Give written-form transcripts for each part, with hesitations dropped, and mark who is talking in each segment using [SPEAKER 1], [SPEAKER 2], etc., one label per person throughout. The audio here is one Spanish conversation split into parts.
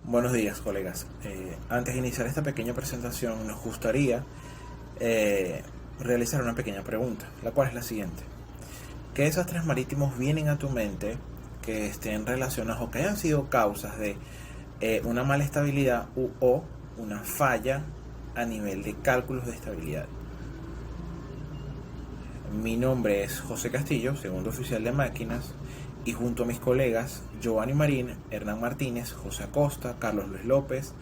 [SPEAKER 1] Buenos días, colegas. Antes de iniciar esta pequeña presentación, nos gustaría realizar una pequeña pregunta, la cual es la siguiente. ¿Qué desastres marítimos vienen a tu mente que estén relacionados o que hayan sido causas de una mala estabilidad o una falla a nivel de cálculos de estabilidad? Mi nombre es José Castillo, segundo oficial de máquinas, y junto a mis colegas Giovanni Marín, Hernán Martínez, José Acosta, Carlos Luis López,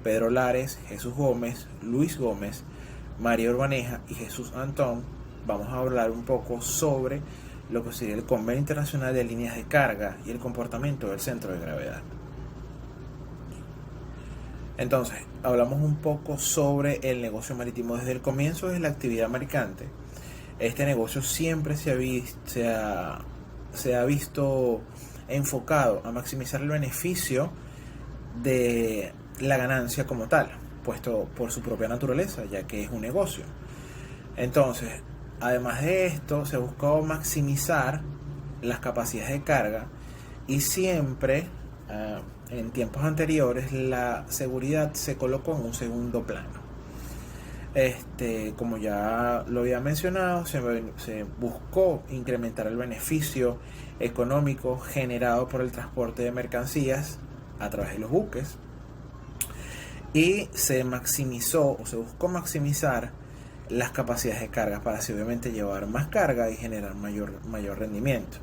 [SPEAKER 1] Pedro Lares, Jesús Gómez, Luis Gómez, María Urbaneja y Jesús Antón, vamos a hablar un poco sobre lo que sería el Convenio Internacional de Líneas de Carga y el comportamiento del centro de gravedad. Entonces, hablamos un poco sobre el negocio marítimo. Desde el comienzo de la actividad mercante, este negocio siempre se ha visto enfocado a maximizar el beneficio de la ganancia como tal, puesto por su propia naturaleza, ya que es un negocio. Entonces, además de esto, se buscó maximizar las capacidades de carga y siempre, en tiempos anteriores, la seguridad se colocó en un segundo plano. Como ya lo había mencionado, se buscó incrementar el beneficio económico generado por el transporte de mercancías a través de los buques y se maximizó o se buscó maximizar las capacidades de carga para así obviamente llevar más carga y generar mayor rendimiento.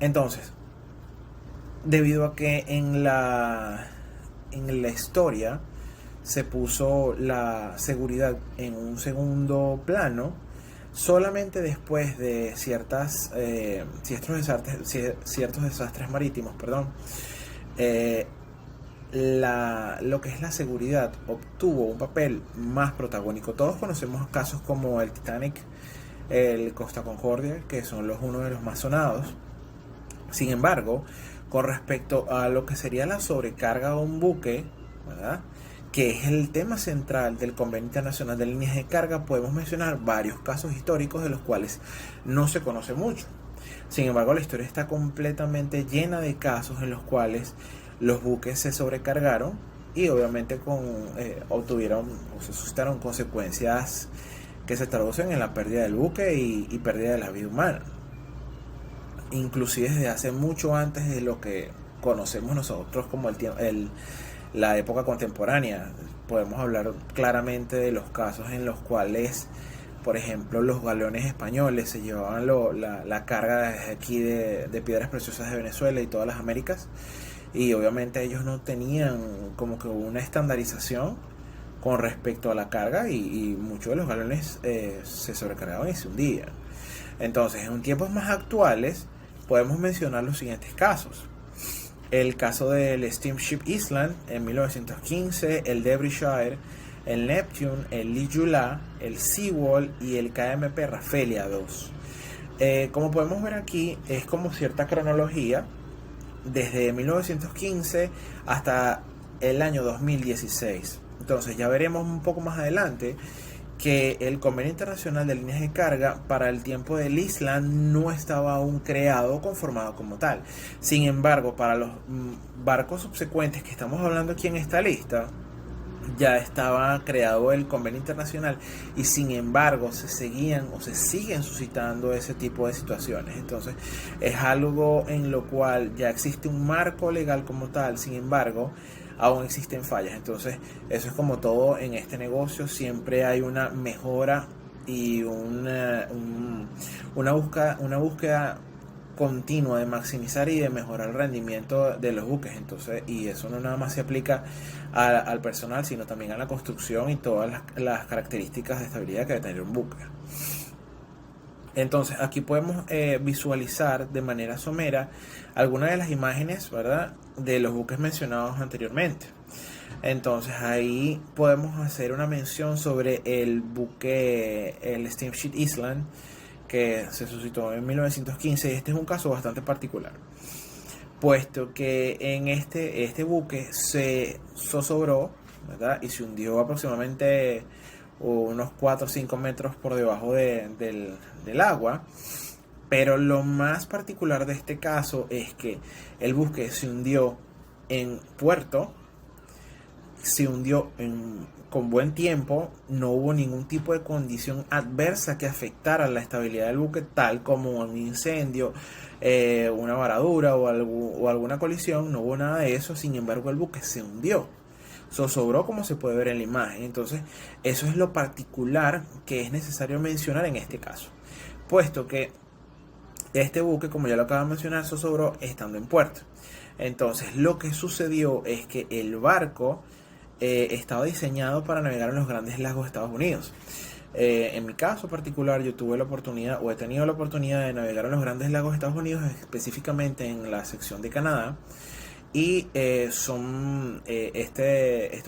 [SPEAKER 1] Entonces, debido a que en la historia se puso la seguridad en un segundo plano, solamente después de ciertos desastres marítimos, lo que es la seguridad obtuvo un papel más protagónico. Todos conocemos casos como el Titanic, el Costa Concordia, que son uno de los más sonados. Sin embargo, con respecto a lo que sería la sobrecarga de un buque, ¿verdad?, que es el tema central del Convenio Internacional de Líneas de Carga, podemos mencionar varios casos históricos de los cuales no se conoce mucho. Sin embargo, la historia está completamente llena de casos en los cuales los buques se sobrecargaron y obviamente obtuvieron o se suscitaron consecuencias que se traducen en la pérdida del buque y pérdida de la vida humana. Inclusive desde hace mucho antes de lo que conocemos nosotros como la época contemporánea. Podemos hablar claramente de los casos en los cuales, por ejemplo, los galeones españoles se llevaban la carga desde aquí de piedras preciosas de Venezuela y todas las Américas, y obviamente ellos no tenían como que una estandarización con respecto a la carga y muchos de los galeones se sobrecargaban y se hundían. Entonces, en tiempos más actuales podemos mencionar los siguientes casos: el caso del Steamship Island en 1915, el Derbyshire, el Neptune, el Lijula, el Seawall y el KMP Rafelia II. Como podemos ver aquí, es como cierta cronología desde 1915 hasta el año 2016. Entonces ya veremos un poco más adelante que el Convenio Internacional de Líneas de Carga para el tiempo del Island no estaba aún creado o conformado como tal. Sin embargo, para los barcos subsecuentes que estamos hablando aquí en esta lista, ya estaba creado el Convenio Internacional y sin embargo se siguen suscitando ese tipo de situaciones. Entonces es algo en lo cual ya existe un marco legal como tal, sin embargo aún existen fallas. Entonces eso es como todo en este negocio, siempre hay una mejora y una búsqueda continua de maximizar y de mejorar el rendimiento de los buques. Entonces, y eso no nada más se aplica al personal, sino también a la construcción y todas las características de estabilidad que debe tener un buque. Entonces aquí podemos visualizar de manera somera algunas de las imágenes, ¿verdad?, de los buques mencionados anteriormente. Entonces ahí podemos hacer una mención sobre el buque, el Steamship Island, que se suscitó en 1915, y este es un caso bastante particular, puesto que en este buque se zozobró, ¿verdad?, y se hundió aproximadamente unos 4 o 5 metros por debajo del agua. Pero lo más particular de este caso es que el buque se hundió en puerto, se hundió con buen tiempo, no hubo ningún tipo de condición adversa que afectara la estabilidad del buque, tal como un incendio, una varadura o alguna colisión. No hubo nada de eso. Sin embargo, el buque se hundió, zozobró, como se puede ver en la imagen. Entonces, eso es lo particular que es necesario mencionar en este caso, puesto que este buque, como ya lo acabo de mencionar, zozobró estando en puerto. Entonces, lo que sucedió es que el barco estaba diseñado para navegar en los grandes lagos de Estados Unidos. En mi caso particular, yo tuve la oportunidad, o he tenido la oportunidad, de navegar en los grandes lagos de Estados Unidos, específicamente en la sección de Canadá. Y estos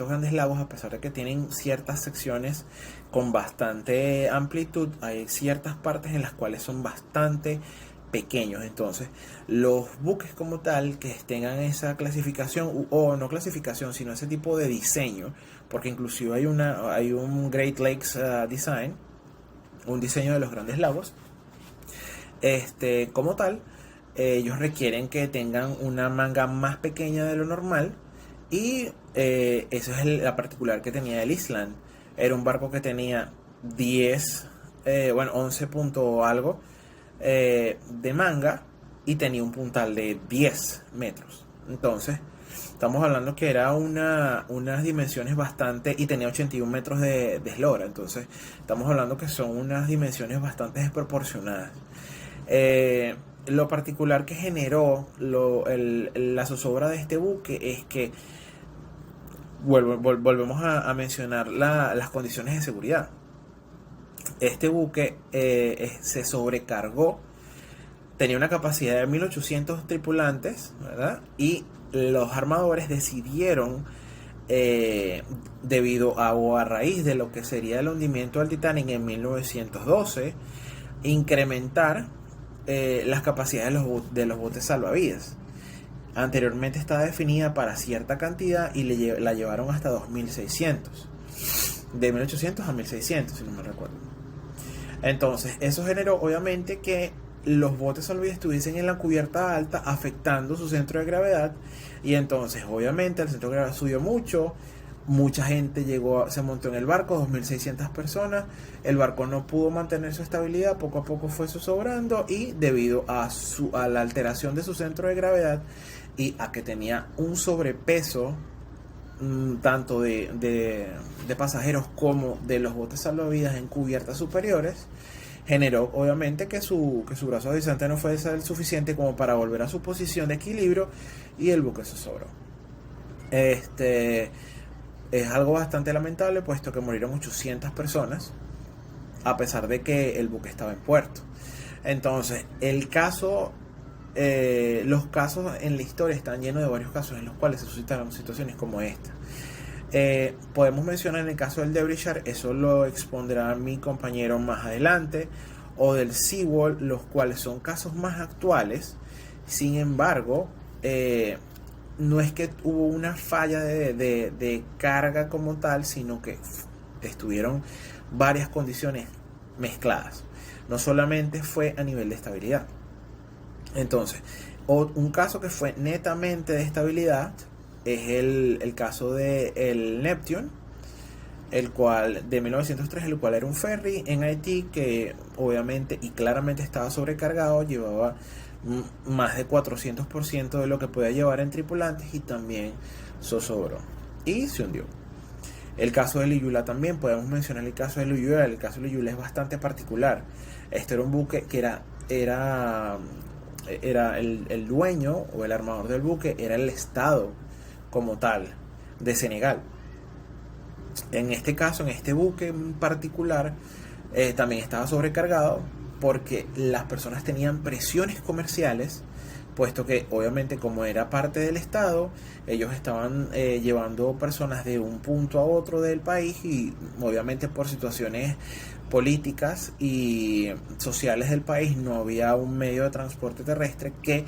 [SPEAKER 1] grandes lagos, a pesar de que tienen ciertas secciones con bastante amplitud, hay ciertas partes en las cuales son bastante pequeños. Entonces, los buques como tal que tengan esa clasificación, o no clasificación, sino ese tipo de diseño, porque inclusive hay un Great Lakes Design, un diseño de los grandes lagos, como tal, ellos requieren que tengan una manga más pequeña de lo normal. Y esa es la particular que tenía el Island. Era un barco que tenía 11 punto algo de manga, y tenía un puntal de 10 metros. Entonces, estamos hablando que era unas dimensiones bastante, y tenía 81 metros de eslora. Entonces, estamos hablando que son unas dimensiones bastante desproporcionadas. Lo particular que generó la zozobra de este buque es que volvemos a mencionar las condiciones de seguridad. Este buque se sobrecargó, tenía una capacidad de 1800 tripulantes, ¿verdad? Y los armadores decidieron, debido a raíz de lo que sería el hundimiento del Titanic en 1912, incrementar las capacidades de los botes salvavidas. Anteriormente estaba definida para cierta cantidad y la llevaron hasta 2600. De 1800 a 1600, si no me recuerdo. Entonces, eso generó obviamente que los botes salvavidas estuviesen en la cubierta alta, afectando su centro de gravedad. Y entonces, obviamente, el centro de gravedad subió mucho. Mucha gente se montó en el barco, 2.600 personas. El barco no pudo mantener su estabilidad, poco a poco fue zozobrando, y debido a la alteración de su centro de gravedad y a que tenía un sobrepeso, tanto de pasajeros como de los botes salvavidas en cubiertas superiores, generó obviamente que su brazo deslizante no fue el suficiente como para volver a su posición de equilibrio, y el buque zozobró. Es algo bastante lamentable, puesto que murieron 800 personas, a pesar de que el buque estaba en puerto. Entonces, los casos en la historia están llenos de varios casos en los cuales se suscitaron situaciones como esta. Podemos mencionar en el caso del Derbyshire, eso lo expondrá mi compañero más adelante, o del Seaworld, los cuales son casos más actuales. Sin embargo, no es que hubo una falla de carga como tal, sino que estuvieron varias condiciones mezcladas. No solamente fue a nivel de estabilidad. Entonces, un caso que fue netamente de estabilidad es el caso del Neptune, el cual de 1903, el cual era un ferry en Haití que obviamente y claramente estaba sobrecargado, llevaba más de 400% de lo que podía llevar en tripulantes, y también zozobró y se hundió. El caso de Liyula también, podemos mencionar el caso de Liyula. El caso de Liyula es bastante particular. Este era un buque que era el dueño o el armador del buque, era el Estado como tal de Senegal. En este caso, en este buque en particular, también estaba sobrecargado, porque las personas tenían presiones comerciales, puesto que obviamente, como era parte del Estado, ellos estaban llevando personas de un punto a otro del país, y obviamente por situaciones políticas y sociales del país no había un medio de transporte terrestre que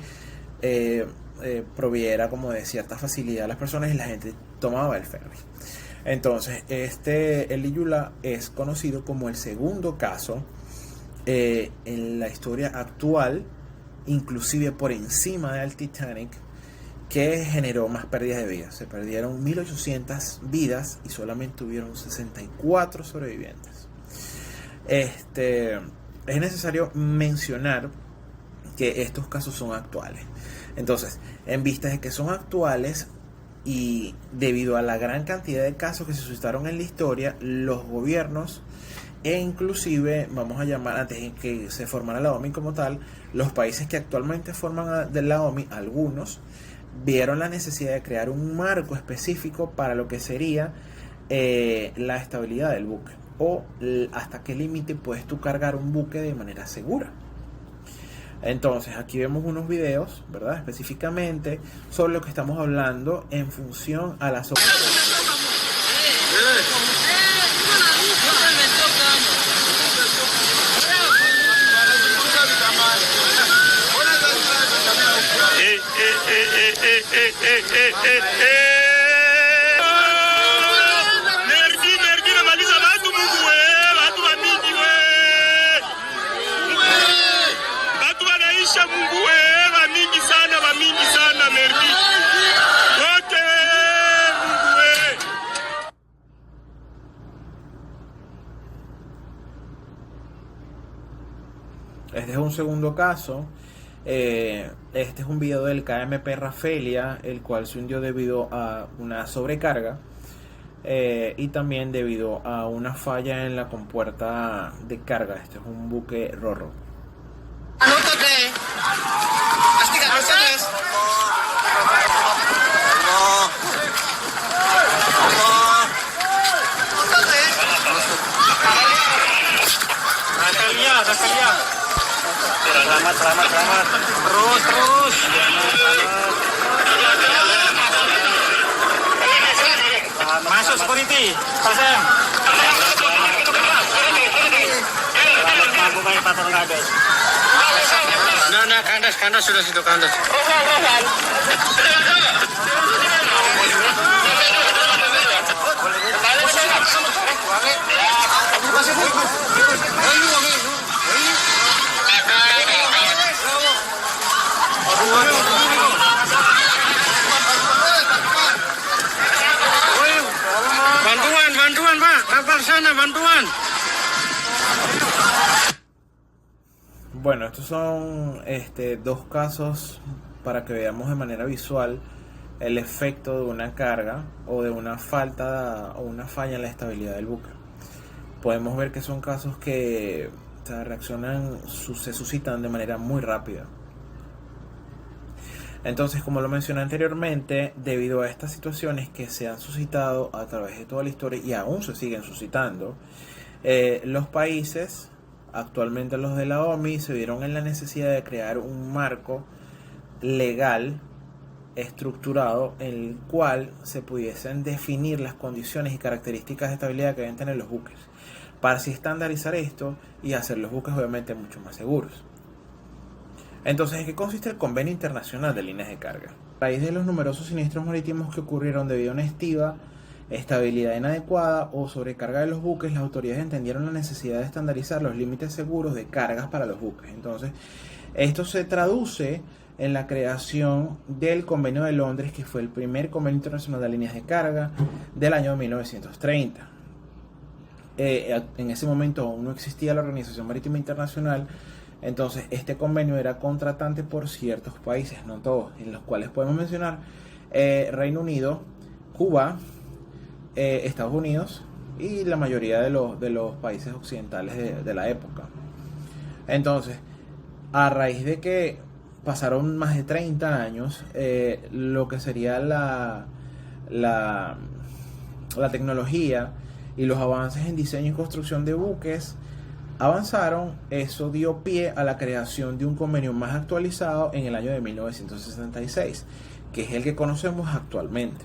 [SPEAKER 1] proviera como de cierta facilidad a las personas, y la gente tomaba el ferry. Entonces, el Liyula es conocido como el segundo caso en la historia actual, inclusive por encima del Titanic, que generó más pérdidas de vidas. Se perdieron 1.800 vidas y solamente hubieron 64 sobrevivientes. Es necesario mencionar que estos casos son actuales. Entonces, en vista de que son actuales y debido a la gran cantidad de casos que se suscitaron en la historia, los gobiernos e inclusive, vamos a llamar, antes de que se formara la OMI como tal, los países que actualmente forman de la OMI, algunos, vieron la necesidad de crear un marco específico para lo que sería la estabilidad del buque, o hasta qué límite puedes tú cargar un buque de manera segura. Entonces aquí vemos unos videos, ¿verdad? Específicamente sobre lo que estamos hablando en función a la Este es un segundo caso. Este es un video del KMP Rafelia, el cual se hundió debido a una sobrecarga y también debido a una falla en la compuerta de carga. Este es un buque Rorro.
[SPEAKER 2] Selamat. Terus. Masuk security. Pasang. Selamat patrol kandas. Nah, kandas sudah situ kandas. Bantuan Pak, kapal sana bantuan.
[SPEAKER 1] Bueno, estos son dos casos para que veamos de manera visual el efecto de una carga o de una falta o una falla en la estabilidad del buque. Podemos ver que son casos que se suscitan de manera muy rápida. Entonces, como lo mencioné anteriormente, debido a estas situaciones que se han suscitado a través de toda la historia y aún se siguen suscitando, los países, actualmente los de la OMI, se vieron en la necesidad de crear un marco legal estructurado en el cual se pudiesen definir las condiciones y características de estabilidad que deben tener los buques, para así estandarizar esto y hacer los buques obviamente mucho más seguros. Entonces, ¿en qué consiste el Convenio Internacional de Líneas de Carga? A raíz de los numerosos siniestros marítimos que ocurrieron debido a una estabilidad inadecuada o sobrecarga de los buques, las autoridades entendieron la necesidad de estandarizar los límites seguros de cargas para los buques. Entonces, esto se traduce en la creación del Convenio de Londres, que fue el primer Convenio Internacional de Líneas de Carga del año 1930. En ese momento aún no existía la Organización Marítima Internacional. Entonces, este convenio era contratante por ciertos países, no todos, en los cuales podemos mencionar Reino Unido, Cuba, Estados Unidos y la mayoría de los países occidentales de la época. Entonces, a raíz de que pasaron más de 30 años, lo que sería la tecnología y los avances en diseño y construcción de buques avanzaron. Eso dio pie a la creación de un convenio más actualizado en el año de 1966, que es el que conocemos actualmente.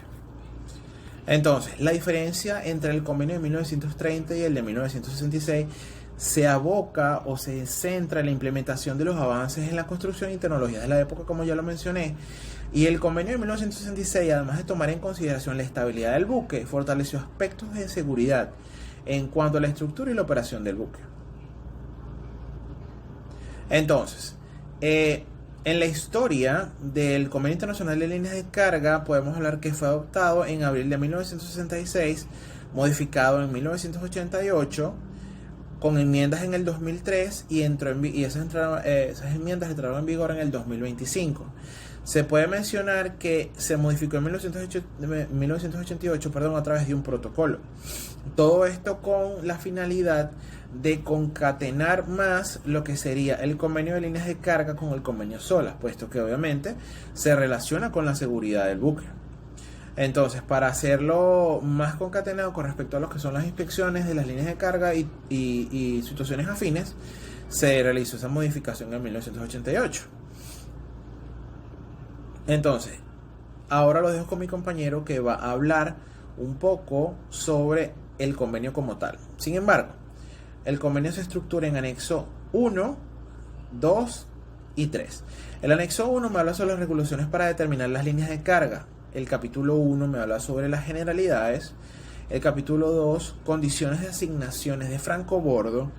[SPEAKER 1] Entonces, la diferencia entre el convenio de 1930 y el de 1966 se aboca o se centra en la implementación de los avances en la construcción y tecnologías de la época, como ya lo mencioné. Y el convenio de 1966, además de tomar en consideración la estabilidad del buque, fortaleció aspectos de seguridad en cuanto a la estructura y la operación del buque. Entonces, En la historia del Convenio Internacional de Líneas de Carga podemos hablar que fue adoptado en abril de 1966, modificado en 1988, con enmiendas en el 2003 y, esas enmiendas entraron en vigor en el 2025. Se puede mencionar que se modificó en 1988 a través de un protocolo. Todo esto con la finalidad de concatenar más lo que sería el convenio de líneas de carga con el convenio SOLAS, puesto que obviamente se relaciona con la seguridad del buque. Entonces, para hacerlo más concatenado con respecto a lo que son las inspecciones de las líneas de carga y situaciones afines, se realizó esa modificación en 1988. Entonces, ahora lo dejo con mi compañero que va a hablar un poco sobre el convenio como tal. Sin embargo, el convenio se estructura en anexo 1, 2 y 3. El anexo 1 me habla sobre las regulaciones para determinar las líneas de carga. El capítulo 1 me habla sobre las generalidades. El capítulo 2, condiciones de asignaciones de francobordo.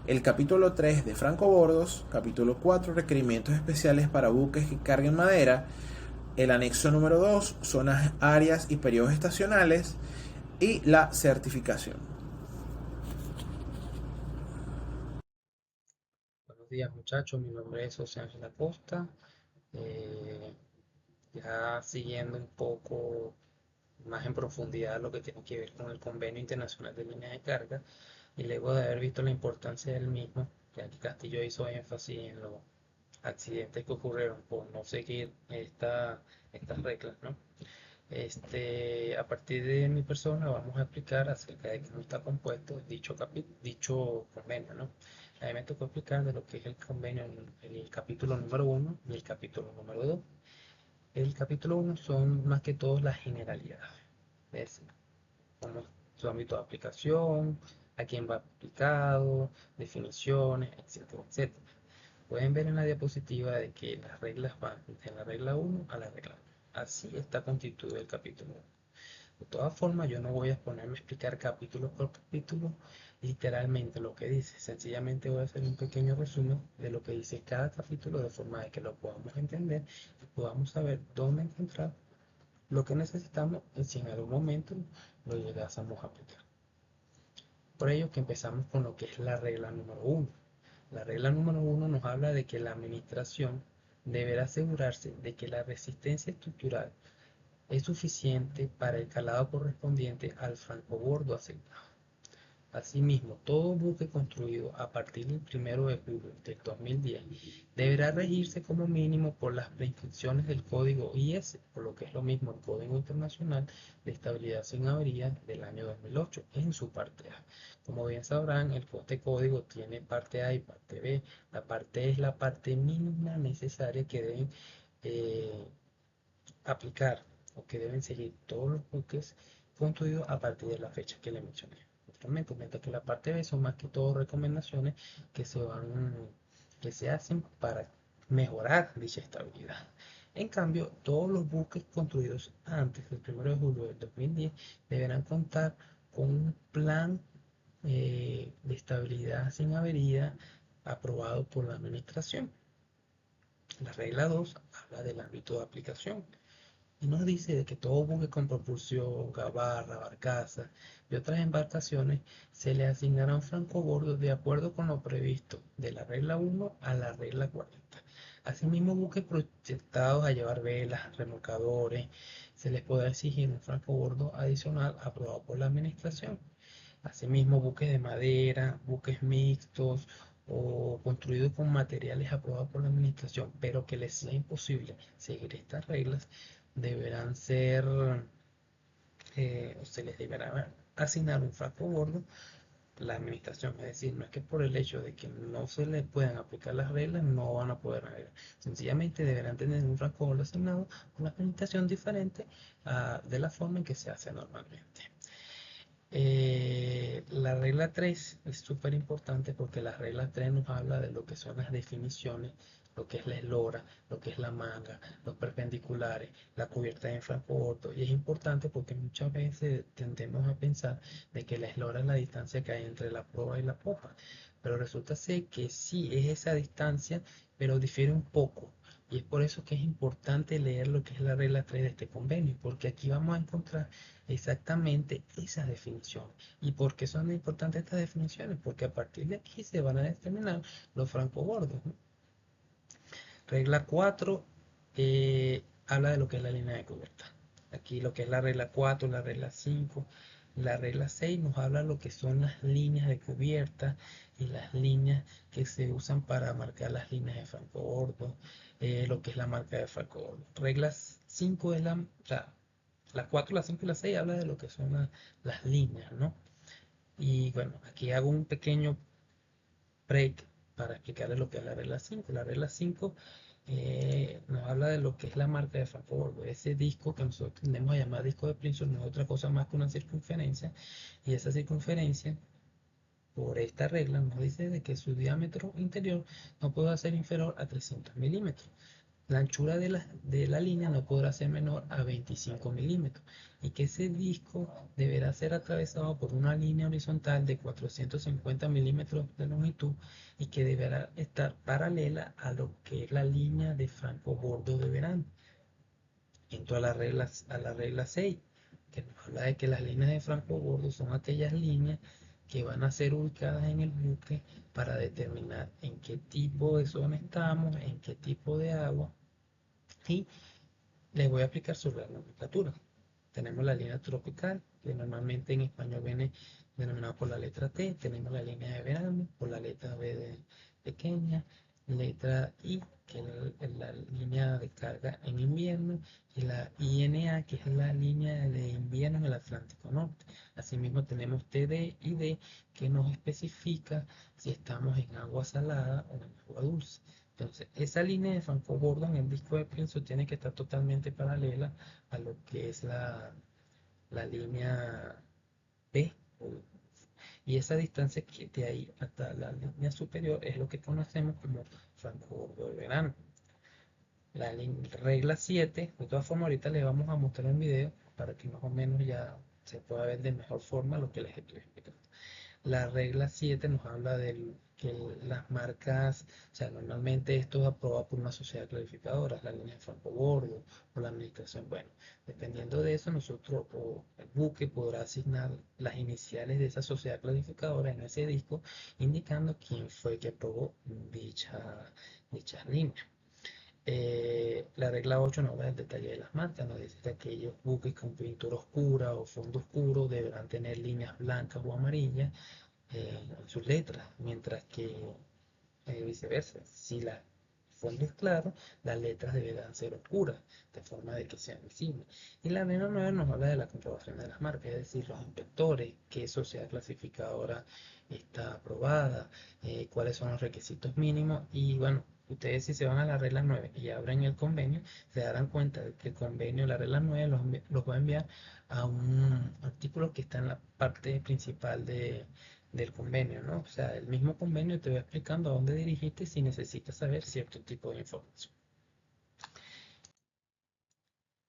[SPEAKER 1] El capítulo 3 de francobordos. Capítulo 4, requerimientos especiales para buques que carguen madera. El anexo número 2, zonas, áreas y periodos estacionales. Y la certificación.
[SPEAKER 3] Buenos días muchachos, mi nombre es José Ángel Acosta. Eh, ya siguiendo un poco más en profundidad lo que tiene que ver con el Convenio Internacional de Líneas de Carga y luego de haber visto la importancia del mismo, ya que Castillo hizo énfasis en los accidentes que ocurrieron por no seguir estas reglas, ¿no? A partir de mi persona vamos a explicar acerca de cómo está compuesto dicho convenio, ¿no? A mí me tocó explicar de lo que es el convenio en el capítulo número 1 y el capítulo número 2. El capítulo 1 son más que todo las generalidades, es como su ámbito de aplicación, a quién va aplicado, definiciones, etcétera, etcétera. Pueden ver en la diapositiva de que las reglas van de la regla 1 a la regla 2. Así está constituido el capítulo 1. De todas formas, yo no voy a ponerme a explicar capítulo por capítulo literalmente lo que dice. Sencillamente voy a hacer un pequeño resumen de lo que dice cada capítulo de forma de que lo podamos entender y podamos saber dónde encontrar lo que necesitamos y si en algún momento lo llegásemos a aplicar. Por ello que empezamos con lo que es la regla número 1. La regla número 1 nos habla de que la administración deberá asegurarse de que la resistencia estructural es suficiente para el calado correspondiente al francobordo asignado. Asimismo, todo buque construido a partir del 1 de julio del 2010 deberá regirse como mínimo por las prescripciones del código IS, por lo que es lo mismo el Código Internacional de Estabilidad sin Avería del año 2008 en su parte A. Como bien sabrán, este código tiene parte A y parte B. La parte E es la parte mínima necesaria que deben eh, aplicar o que deben seguir todos los buques construidos a partir de la fecha que le mencioné anteriormente, mientras que la parte B son más que todo recomendaciones que que se hacen para mejorar dicha estabilidad. En cambio, todos los buques construidos antes del 1 de julio del 2010 deberán contar con un plan de estabilidad sin avería aprobado por la administración. La regla 2 habla del ámbito de aplicación y nos dice de que todo buque con propulsión, gabarra, barcaza y otras embarcaciones se le asignará un francobordo de acuerdo con lo previsto de la regla 1 a la regla 40. Asimismo, buques proyectados a llevar velas, remolcadores, se les podrá exigir un francobordo adicional aprobado por la administración. Asimismo, buques de madera, buques mixtos o construidos con materiales aprobados por la administración, pero que les sea imposible seguir estas reglas, deberán ser, o se les deberá asignar un francobordo la administración. Es decir, no es que por el hecho de que no se les puedan aplicar las reglas no van a poder navegar. Sencillamente deberán tener un francobordo asignado con una administración diferente de la forma en que se hace normalmente. La regla 3 es súper importante porque la regla 3 nos habla de lo que son las definiciones, lo que es la eslora, lo que es la manga, los perpendiculares, la cubierta de francobordo. Y es importante porque muchas veces tendemos a pensar de que la eslora es la distancia que hay entre la proa y la popa. Pero resulta ser que sí es esa distancia, pero difiere un poco. Y es por eso que es importante leer lo que es la regla 3 de este convenio, porque aquí vamos a encontrar exactamente esas definiciones. ¿Y por qué son importantes estas definiciones? Porque a partir de aquí se van a determinar los francobordos, ¿no? Regla 4 habla de lo que es la línea de cubierta. Aquí lo que es la regla 4, la regla 5, la regla 6 nos habla de lo que son las líneas de cubierta y las líneas que se usan para marcar las líneas de francobordo, lo que es la marca de francobordo. Reglas 5 es la 4, la 5 y la 6 habla de lo que son las líneas, ¿no? Y bueno, aquí hago un pequeño break para explicarles lo que es la regla 5. La regla 5 nos habla de lo que es la marca de Franco-Bordo, ese disco que nosotros tendemos a llamar disco de Princeton, no es otra cosa más que una circunferencia, y esa circunferencia, por esta regla, nos dice de que su diámetro interior no puede ser inferior a 300 milímetros. La anchura de la línea no podrá ser menor a 25 milímetros y que ese disco deberá ser atravesado por una línea horizontal de 450 milímetros de longitud y que deberá estar paralela a lo que es la línea de franco-bordo de verano. Entro a la regla 6, que nos habla de que las líneas de franco-bordo son aquellas líneas que van a ser ubicadas en el buque para determinar en qué tipo de zona estamos, en qué tipo de agua, y les voy a explicar sobre la nomenclatura. Tenemos la línea tropical, que normalmente en español viene denominada por la letra T. Tenemos la línea de verano, por la letra B de pequeña, letra I, que es la línea de carga en invierno, y la INA, que es la línea de invierno en el Atlántico Norte. Asimismo tenemos TD y D, que nos especifica si estamos en agua salada o en agua dulce. Entonces, esa línea de Franco-Bordo en el disco de Princeton tiene que estar totalmente paralela a lo que es la línea B. Y esa distancia que de ahí hasta la línea superior es lo que conocemos como Franco-Bordo de verano. La regla 7, de todas formas ahorita les vamos a mostrar un video para que más o menos ya se pueda ver de mejor forma lo que les estoy explicando. La regla 7 nos habla de que las marcas, o sea, normalmente esto es aprobado por una sociedad clarificadora, la línea de Franco-Bordo o la administración. Bueno, dependiendo de eso, nosotros o el buque podrá asignar las iniciales de esa sociedad clarificadora en ese disco, indicando quién fue que aprobó dicha línea. La regla 8 nos habla del detalle de las marcas, nos dice que aquellos buques con pintura oscura o fondo oscuro deberán tener líneas blancas o amarillas en sus letras, mientras que viceversa, si la fondo es claro, las letras deberán ser oscuras, de forma de que sean visibles. Y la regla 9 nos habla de la comprobación de las marcas, es decir, los inspectores, qué sociedad clasificadora está aprobada, cuáles son los requisitos mínimos, y bueno, ustedes si se van a la regla 9 y abren el convenio, se darán cuenta de que el convenio, la regla 9, los va a enviar a un artículo que está en la parte principal del convenio, ¿no? O sea, el mismo convenio te va explicando a dónde dirigirte si necesitas saber cierto tipo de información.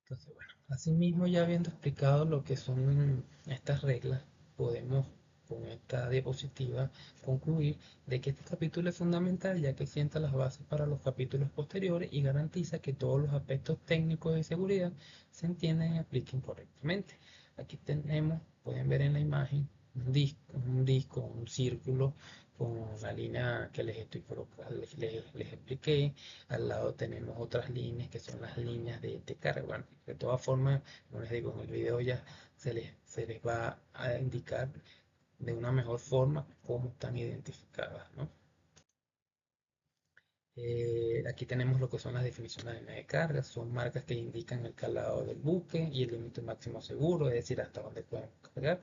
[SPEAKER 3] Entonces, bueno, asimismo ya habiendo explicado lo que son estas reglas, podemos con esta diapositiva concluir de que este capítulo es fundamental ya que sienta las bases para los capítulos posteriores y garantiza que todos los aspectos técnicos de seguridad se entiendan y apliquen correctamente. Aquí tenemos, pueden ver en la imagen, un disco, un círculo con la línea que les expliqué. Al lado tenemos otras líneas que son las líneas de carga. Bueno, de todas formas, como les digo, en el video ya se les va a indicar de una mejor forma cómo están identificadas, ¿no? Aquí tenemos lo que son las definiciones de línea de carga, son marcas que indican el calado del buque y el límite máximo seguro, es decir, hasta dónde pueden cargar,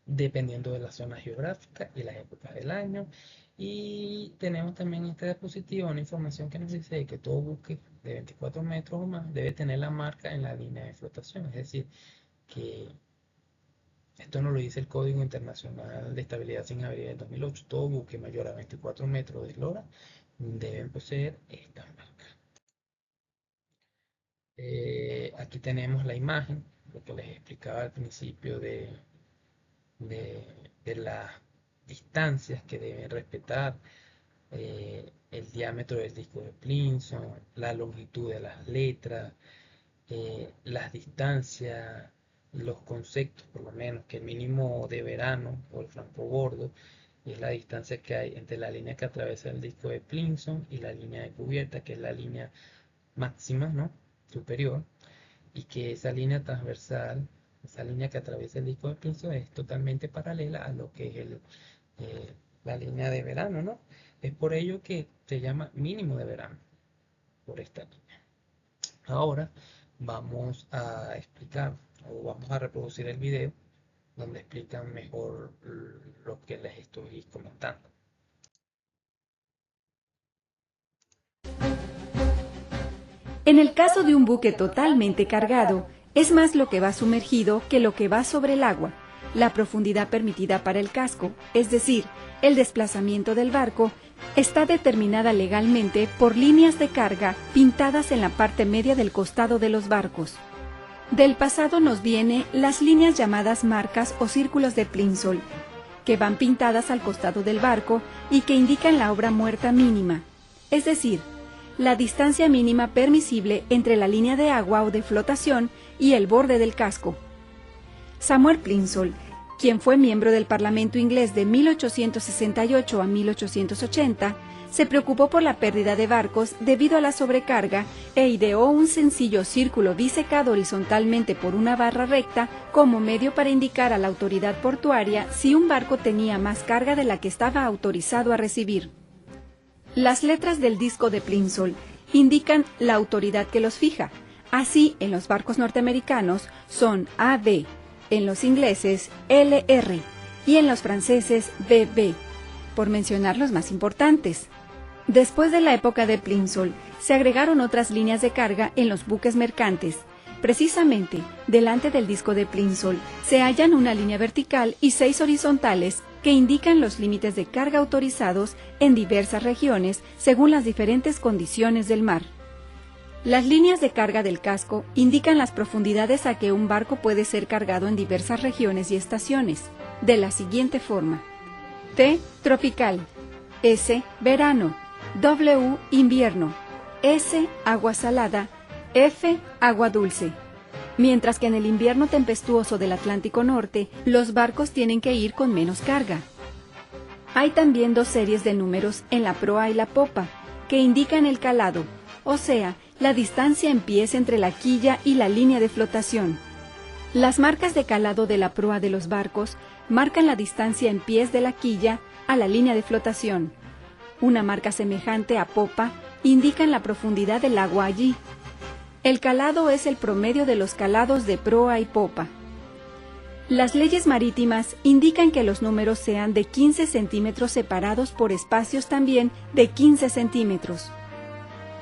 [SPEAKER 3] dependiendo de la zona geográfica y las épocas del año. Y tenemos también en este dispositivo una información que nos dice que todo buque de 24 metros o más debe tener la marca en la línea de flotación, es decir, que esto nos lo dice el Código Internacional de Estabilidad sin Avería del 2008. Todo buque mayor a 24 metros de eslora debe poseer esta marca. Aquí tenemos la imagen, lo que les explicaba al principio de las distancias que deben respetar el diámetro del disco de Plinson, la longitud de las letras, las distancias, los conceptos, por lo menos, que el mínimo de verano o el flanco gordo es la distancia que hay entre la línea que atraviesa el disco de Plinson y la línea de cubierta, que es la línea máxima, ¿no? Superior, y que esa línea transversal, esa línea que atraviesa el disco de Plinson es totalmente paralela a lo que es eh, la línea de verano, ¿no? Es por ello que se llama mínimo de verano, por esta línea. Ahora vamos a explicar o vamos a reproducir el video donde explican mejor lo que les estoy comentando.
[SPEAKER 4] En el caso de un buque totalmente cargado, es más lo que va sumergido que lo que va sobre el agua. La profundidad permitida para el casco, es decir, el desplazamiento del barco, está determinada legalmente por líneas de carga pintadas en la parte media del costado de los barcos. Del pasado nos viene las líneas llamadas marcas o círculos de Plimsoll, que van pintadas al costado del barco y que indican la obra muerta mínima, es decir, la distancia mínima permisible entre la línea de agua o de flotación y el borde del casco. Samuel Plimsoll, quien fue miembro del Parlamento inglés de 1868 a 1880, se preocupó por la pérdida de barcos debido a la sobrecarga e ideó un sencillo círculo disecado horizontalmente por una barra recta como medio para indicar a la autoridad portuaria si un barco tenía más carga de la que estaba autorizado a recibir. Las letras del disco de Plimsoll indican la autoridad que los fija. Así, en los barcos norteamericanos son AB, en los ingleses LR y en los franceses BB, por mencionar los más importantes. Después de la época de Plimsoll, se agregaron otras líneas de carga en los buques mercantes. Precisamente, delante del disco de Plimsoll se hallan una línea vertical y 6 horizontales que indican los límites de carga autorizados en diversas regiones según las diferentes condiciones del mar. Las líneas de carga del casco indican las profundidades a que un barco puede ser cargado en diversas regiones y estaciones, de la siguiente forma: T, tropical; S, verano; W, invierno; S, agua salada; F, agua dulce. Mientras que en el invierno tempestuoso del Atlántico Norte, los barcos tienen que ir con menos carga. Hay también 2 series de números en la proa y la popa, que indican el calado, o sea, la distancia en pies entre la quilla y la línea de flotación. Las marcas de calado de la proa de los barcos marcan la distancia en pies de la quilla a la línea de flotación. Una marca semejante a popa indica la profundidad del agua allí. El calado es el promedio de los calados de proa y popa. Las leyes marítimas indican que los números sean de 15 centímetros separados por espacios también de 15 centímetros.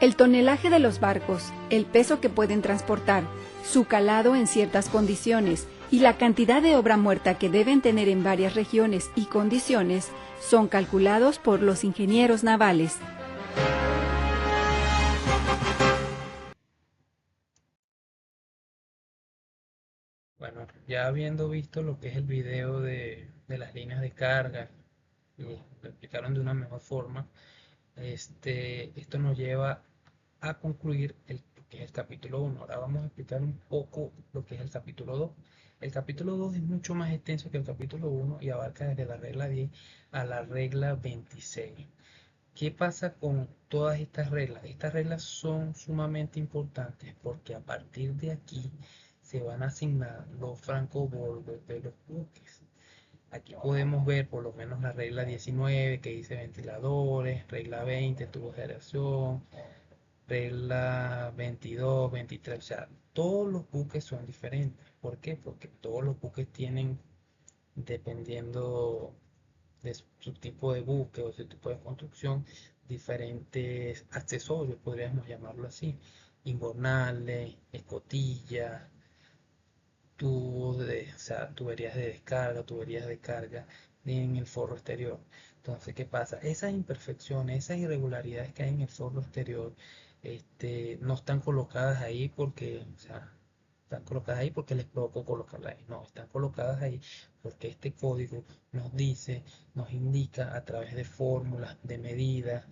[SPEAKER 4] El tonelaje de los barcos, el peso que pueden transportar, su calado en ciertas condiciones y la cantidad de obra muerta que deben tener en varias regiones y condiciones son calculados por los ingenieros navales.
[SPEAKER 3] Bueno, ya habiendo visto lo que es el video de las líneas de carga y lo explicaron de una mejor forma, esto nos lleva a concluir lo que es el capítulo 1. Ahora vamos a explicar un poco lo que es el capítulo 2. El capítulo 2 es mucho más extenso que el capítulo 1 y abarca desde la regla 10 a la regla 26. ¿Qué pasa con todas estas reglas? Estas reglas son sumamente importantes porque a partir de aquí se van a asignar los francobordos de los buques. Aquí podemos ver por lo menos la regla 19 que dice ventiladores, regla 20 tubos de aeración, regla 22, 23, o sea, todos los buques son diferentes. ¿Por qué? Porque todos los buques tienen, dependiendo de su tipo de buque o su tipo de construcción, diferentes accesorios, podríamos llamarlo así, invernales, escotillas, o sea, tuberías de descarga, tuberías de carga en el forro exterior. Entonces, ¿qué pasa? Esas imperfecciones, esas irregularidades que hay en el forro exterior, no están colocadas ahí porque, o sea, están colocadas ahí porque les provocó colocarlas ahí. No, están colocadas ahí porque este código nos dice, nos indica a través de fórmulas, de medidas,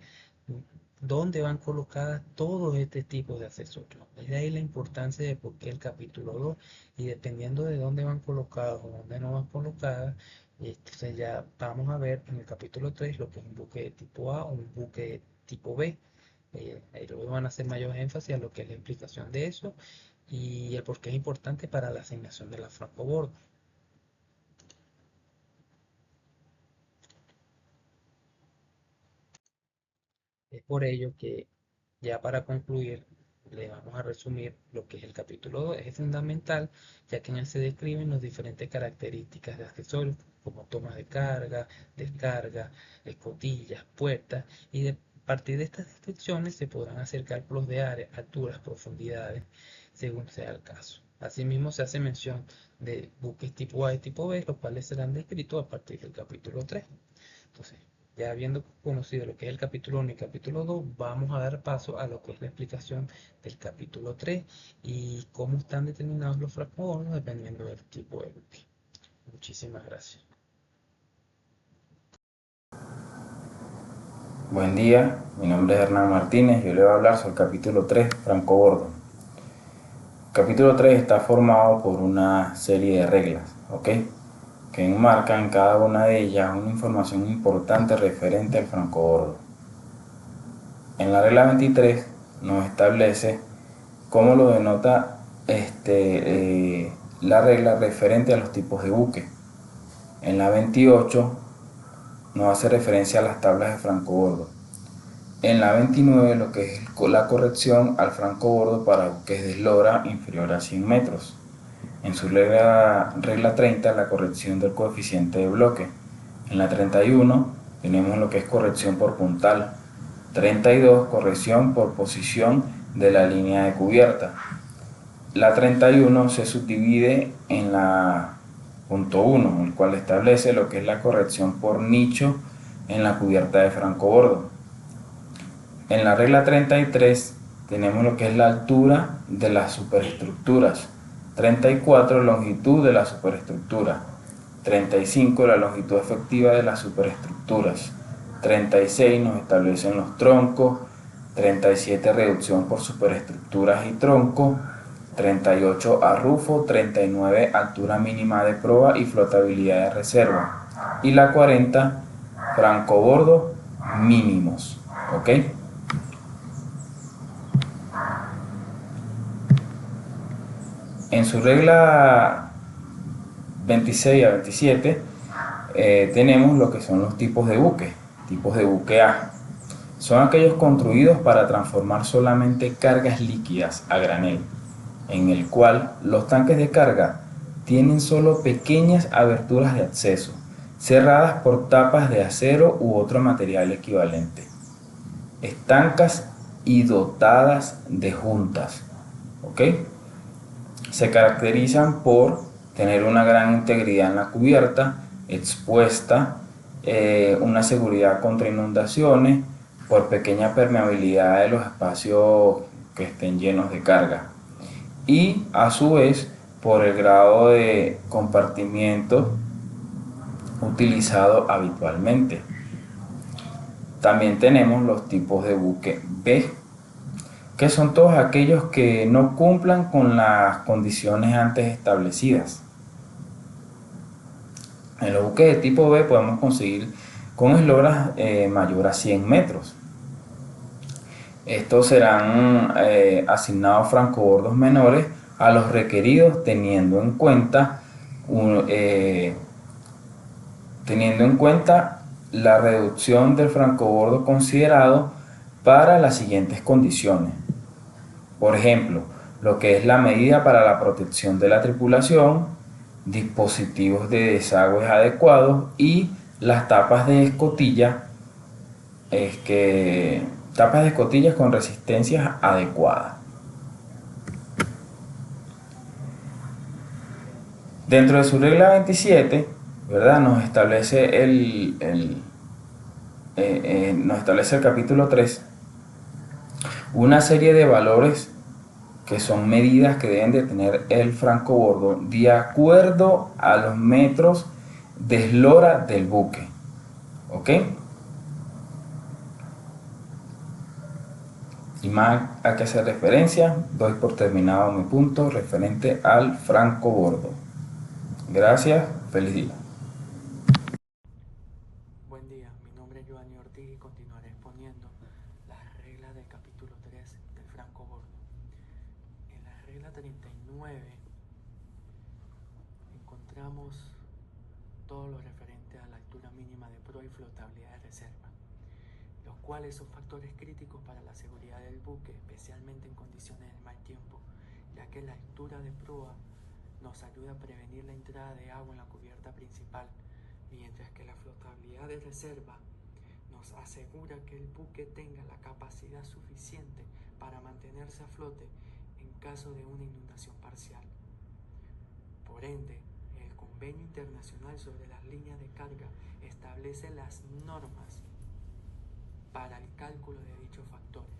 [SPEAKER 3] dónde van colocadas todos este tipo de accesorios. Es de ahí la importancia de por qué el capítulo 2, y dependiendo de dónde van colocadas o dónde no van colocadas, entonces ya vamos a ver en el capítulo 3 lo que es un buque de tipo A o un buque de tipo B. Ahí luego van a hacer mayor énfasis a lo que es la explicación de eso y el por qué es importante para la asignación de la francobordo. Es por ello que ya para concluir le vamos a resumir lo que es el capítulo 2. Es fundamental ya que en él se describen las diferentes características de accesorios como tomas de carga, descarga, escotillas, puertas, y de partir de estas descripciones se podrán hacer cálculos de área, alturas, profundidades, según sea el caso. Asimismo se hace mención de buques tipo A y tipo B, los cuales serán descritos a partir del capítulo 3. Entonces, ya habiendo conocido lo que es el capítulo 1 y el capítulo 2, vamos a dar paso a lo que es la explicación del capítulo 3 y cómo están determinados los francobordos dependiendo del tipo de buque. Muchísimas gracias.
[SPEAKER 5] Buen día, mi nombre es Hernán Martínez, yo le voy a hablar sobre el capítulo 3, francobordo. El capítulo 3 está formado por una serie de reglas, ¿ok?, que enmarcan cada una de ellas una información importante referente al francobordo. En la regla 23 nos establece cómo lo denota la regla referente a los tipos de buque. En la 28 nos hace referencia a las tablas de francobordo. En la 29 lo que es la corrección al francobordo para buques de eslora inferior a 100 metros. En su regla 30 la corrección del coeficiente de bloque. En la 31 tenemos lo que es corrección por puntal. 32 corrección por posición de la línea de cubierta. La 31 se subdivide en la punto 1, el cual establece lo que es la corrección por nicho en la cubierta de francobordo. En la regla 33 tenemos lo que es la altura de las superestructuras. 34 longitud de la superestructura. 35 la longitud efectiva de las superestructuras. 36 nos establecen los troncos. 37 reducción por superestructuras y tronco. 38 arrufo. 39 altura mínima de proa y flotabilidad de reserva. Y la 40 francobordo mínimos, ¿ok? En su regla 26 a 27 tenemos lo que son los tipos de buque. Tipos de buque A son aquellos construidos para transformar solamente cargas líquidas a granel, en el cual los tanques de carga tienen solo pequeñas aberturas de acceso, cerradas por tapas de acero u otro material equivalente, estancas y dotadas de juntas, ¿ok? Se caracterizan por tener una gran integridad en la cubierta, expuesta, una seguridad contra inundaciones, por pequeña permeabilidad de los espacios que estén llenos de carga y a su vez por el grado de compartimiento utilizado habitualmente. También tenemos los tipos de buque B, que son todos aquellos que no cumplan con las condiciones antes establecidas. En los buques de tipo B podemos conseguir con esloras mayor a 100 metros. Estos serán asignados francobordos menores a los requeridos teniendo en cuenta la reducción del francobordo considerado para las siguientes condiciones. Por ejemplo, lo que es la medida para la protección de la tripulación, dispositivos de desagües adecuados y las tapas de escotilla, tapas de escotillas con resistencias adecuadas. Dentro de su regla 27, ¿verdad?, nos establece el capítulo 3 una serie de valores que son medidas que deben de tener el francobordo de acuerdo a los metros de eslora del buque. ¿Ok? Y más a que hacer referencia, doy por terminado mi punto referente al francobordo. Gracias, feliz día.
[SPEAKER 6] Buen día, mi nombre es Giovanni Ortiz y continuaré exponiendo las reglas del capítulo 3 del francobordo. En la regla 39 encontramos todo lo referente a la altura mínima de proa y flotabilidad de reserva, los cuales son factores críticos para la seguridad del buque, especialmente en condiciones de mal tiempo, ya que la altura de proa nos ayuda a prevenir la entrada de agua en la cubierta principal, mientras que la flotabilidad de reserva nos asegura que el buque tenga la capacidad suficiente para mantenerse a flote en caso de una inundación parcial. Por ende, el Convenio Internacional sobre las Líneas de Carga establece las normas para el cálculo de dichos factores.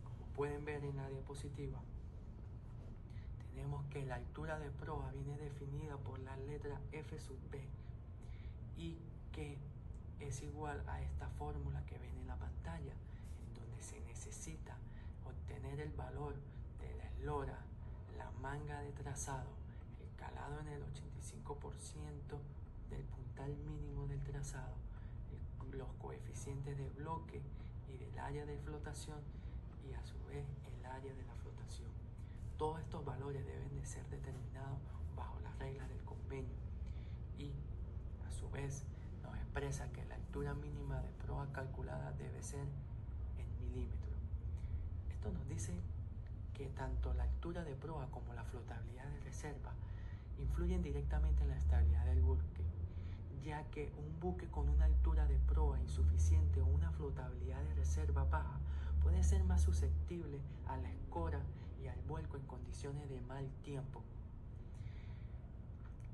[SPEAKER 6] Como pueden ver en la diapositiva, tenemos que la altura de proa viene definida por la letra F sub B y que es igual a esta fórmula que ven en la pantalla, en donde se necesita obtener el valor de la eslora, la manga de trazado, el calado en el 85% del puntal mínimo del trazado, los coeficientes de bloque y del área de flotación y a su vez el área de la flotación. Todos estos valores deben de ser determinados bajo las reglas del convenio y a su vez nos expresa que la altura mínima de proa calculada debe ser en milímetros. Esto nos dice que tanto la altura de proa como la flotabilidad de reserva influyen directamente en la estabilidad del buque, ya que un buque con una altura de proa insuficiente o una flotabilidad de reserva baja puede ser más susceptible a la escora y al vuelco en condiciones de mal tiempo,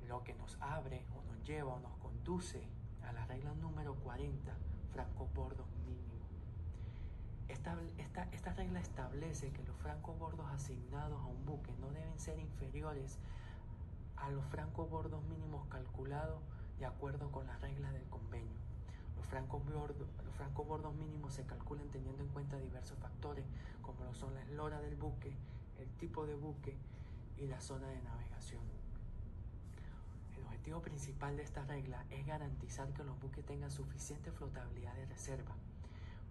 [SPEAKER 6] lo que nos abre o nos lleva o nos conduce a la regla número 40, francobordos mínimo. Esta regla establece que los francobordos asignados a un buque no deben ser inferiores a los francobordos mínimos calculados de acuerdo con las reglas del convenio. Los francobordos mínimos se calculan teniendo en cuenta diversos factores, como lo son la eslora del buque, el tipo de buque y la zona de navegación. El objetivo principal de esta regla es garantizar que los buques tengan suficiente flotabilidad de reserva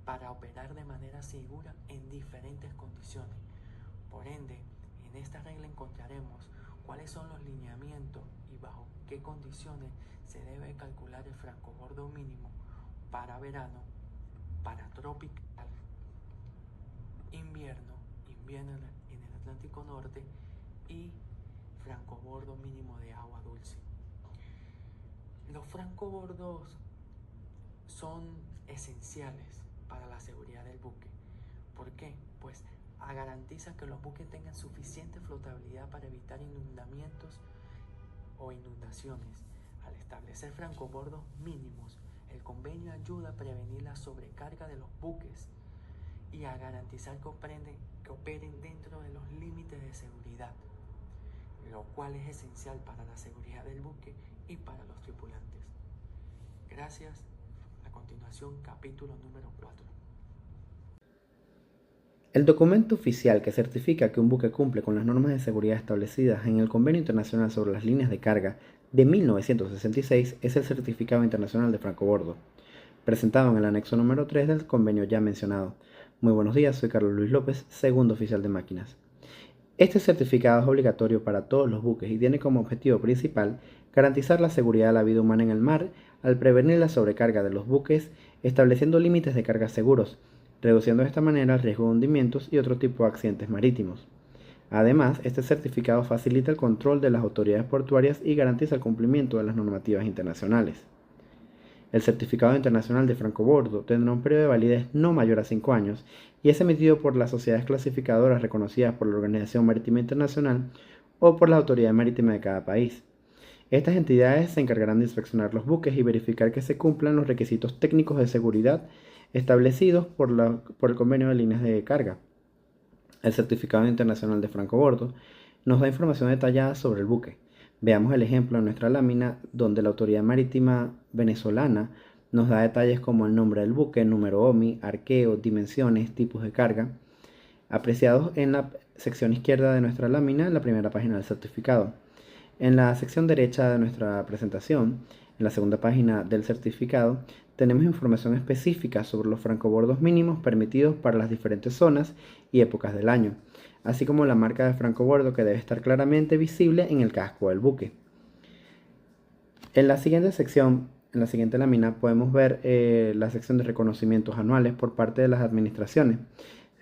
[SPEAKER 6] para operar de manera segura en diferentes condiciones. Por ende, en esta regla encontraremos cuáles son los lineamientos y bajo qué condiciones se debe calcular el francobordo mínimo para verano, para tropical, invierno en el Atlántico Norte y francobordo mínimo de agua dulce. Los francobordos son esenciales para la seguridad del buque. ¿Por qué? Pues garantiza que los buques tengan suficiente flotabilidad para evitar inundamientos o inundaciones. Al establecer francobordos mínimos, el convenio ayuda a prevenir la sobrecarga de los buques y a garantizar que operen dentro de los límites de seguridad, lo cual es esencial para la seguridad del buque y para los tripulantes. Gracias. A continuación, capítulo número 4.
[SPEAKER 7] El documento oficial que certifica que un buque cumple con las normas de seguridad establecidas en el Convenio Internacional sobre las Líneas de Carga de 1966 es el Certificado Internacional de Francobordo, presentado en el anexo número 3 del convenio ya mencionado. Muy buenos días, soy Carlos Luis López, segundo oficial de máquinas. Este certificado es obligatorio para todos los buques y tiene como objetivo principal garantizar la seguridad de la vida humana en el mar al prevenir la sobrecarga de los buques, estableciendo límites de carga seguros, reduciendo de esta manera el riesgo de hundimientos y otro tipo de accidentes marítimos. Además, este certificado facilita el control de las autoridades portuarias y garantiza el cumplimiento de las normativas internacionales. El Certificado Internacional de Francobordo tendrá un periodo de validez no mayor a 5 años y es emitido por las sociedades clasificadoras reconocidas por la Organización Marítima Internacional o por la autoridad marítima de cada país. Estas entidades se encargarán de inspeccionar los buques y verificar que se cumplan los requisitos técnicos de seguridad establecidos por el Convenio de Líneas de Carga. El Certificado Internacional de Francobordo nos da información detallada sobre el buque. Veamos el ejemplo en nuestra lámina donde la Autoridad Marítima Venezolana nos da detalles como el nombre del buque, número OMI, arqueo, dimensiones, tipos de carga, apreciados en la sección izquierda de nuestra lámina en la primera página del certificado. En la sección derecha de nuestra presentación, en la segunda página del certificado, tenemos información específica sobre los francobordos mínimos permitidos para las diferentes zonas y épocas del año, así como la marca de francobordo que debe estar claramente visible en el casco del buque. En la siguiente sección, en la siguiente lámina, podemos ver la sección de reconocimientos anuales por parte de las administraciones,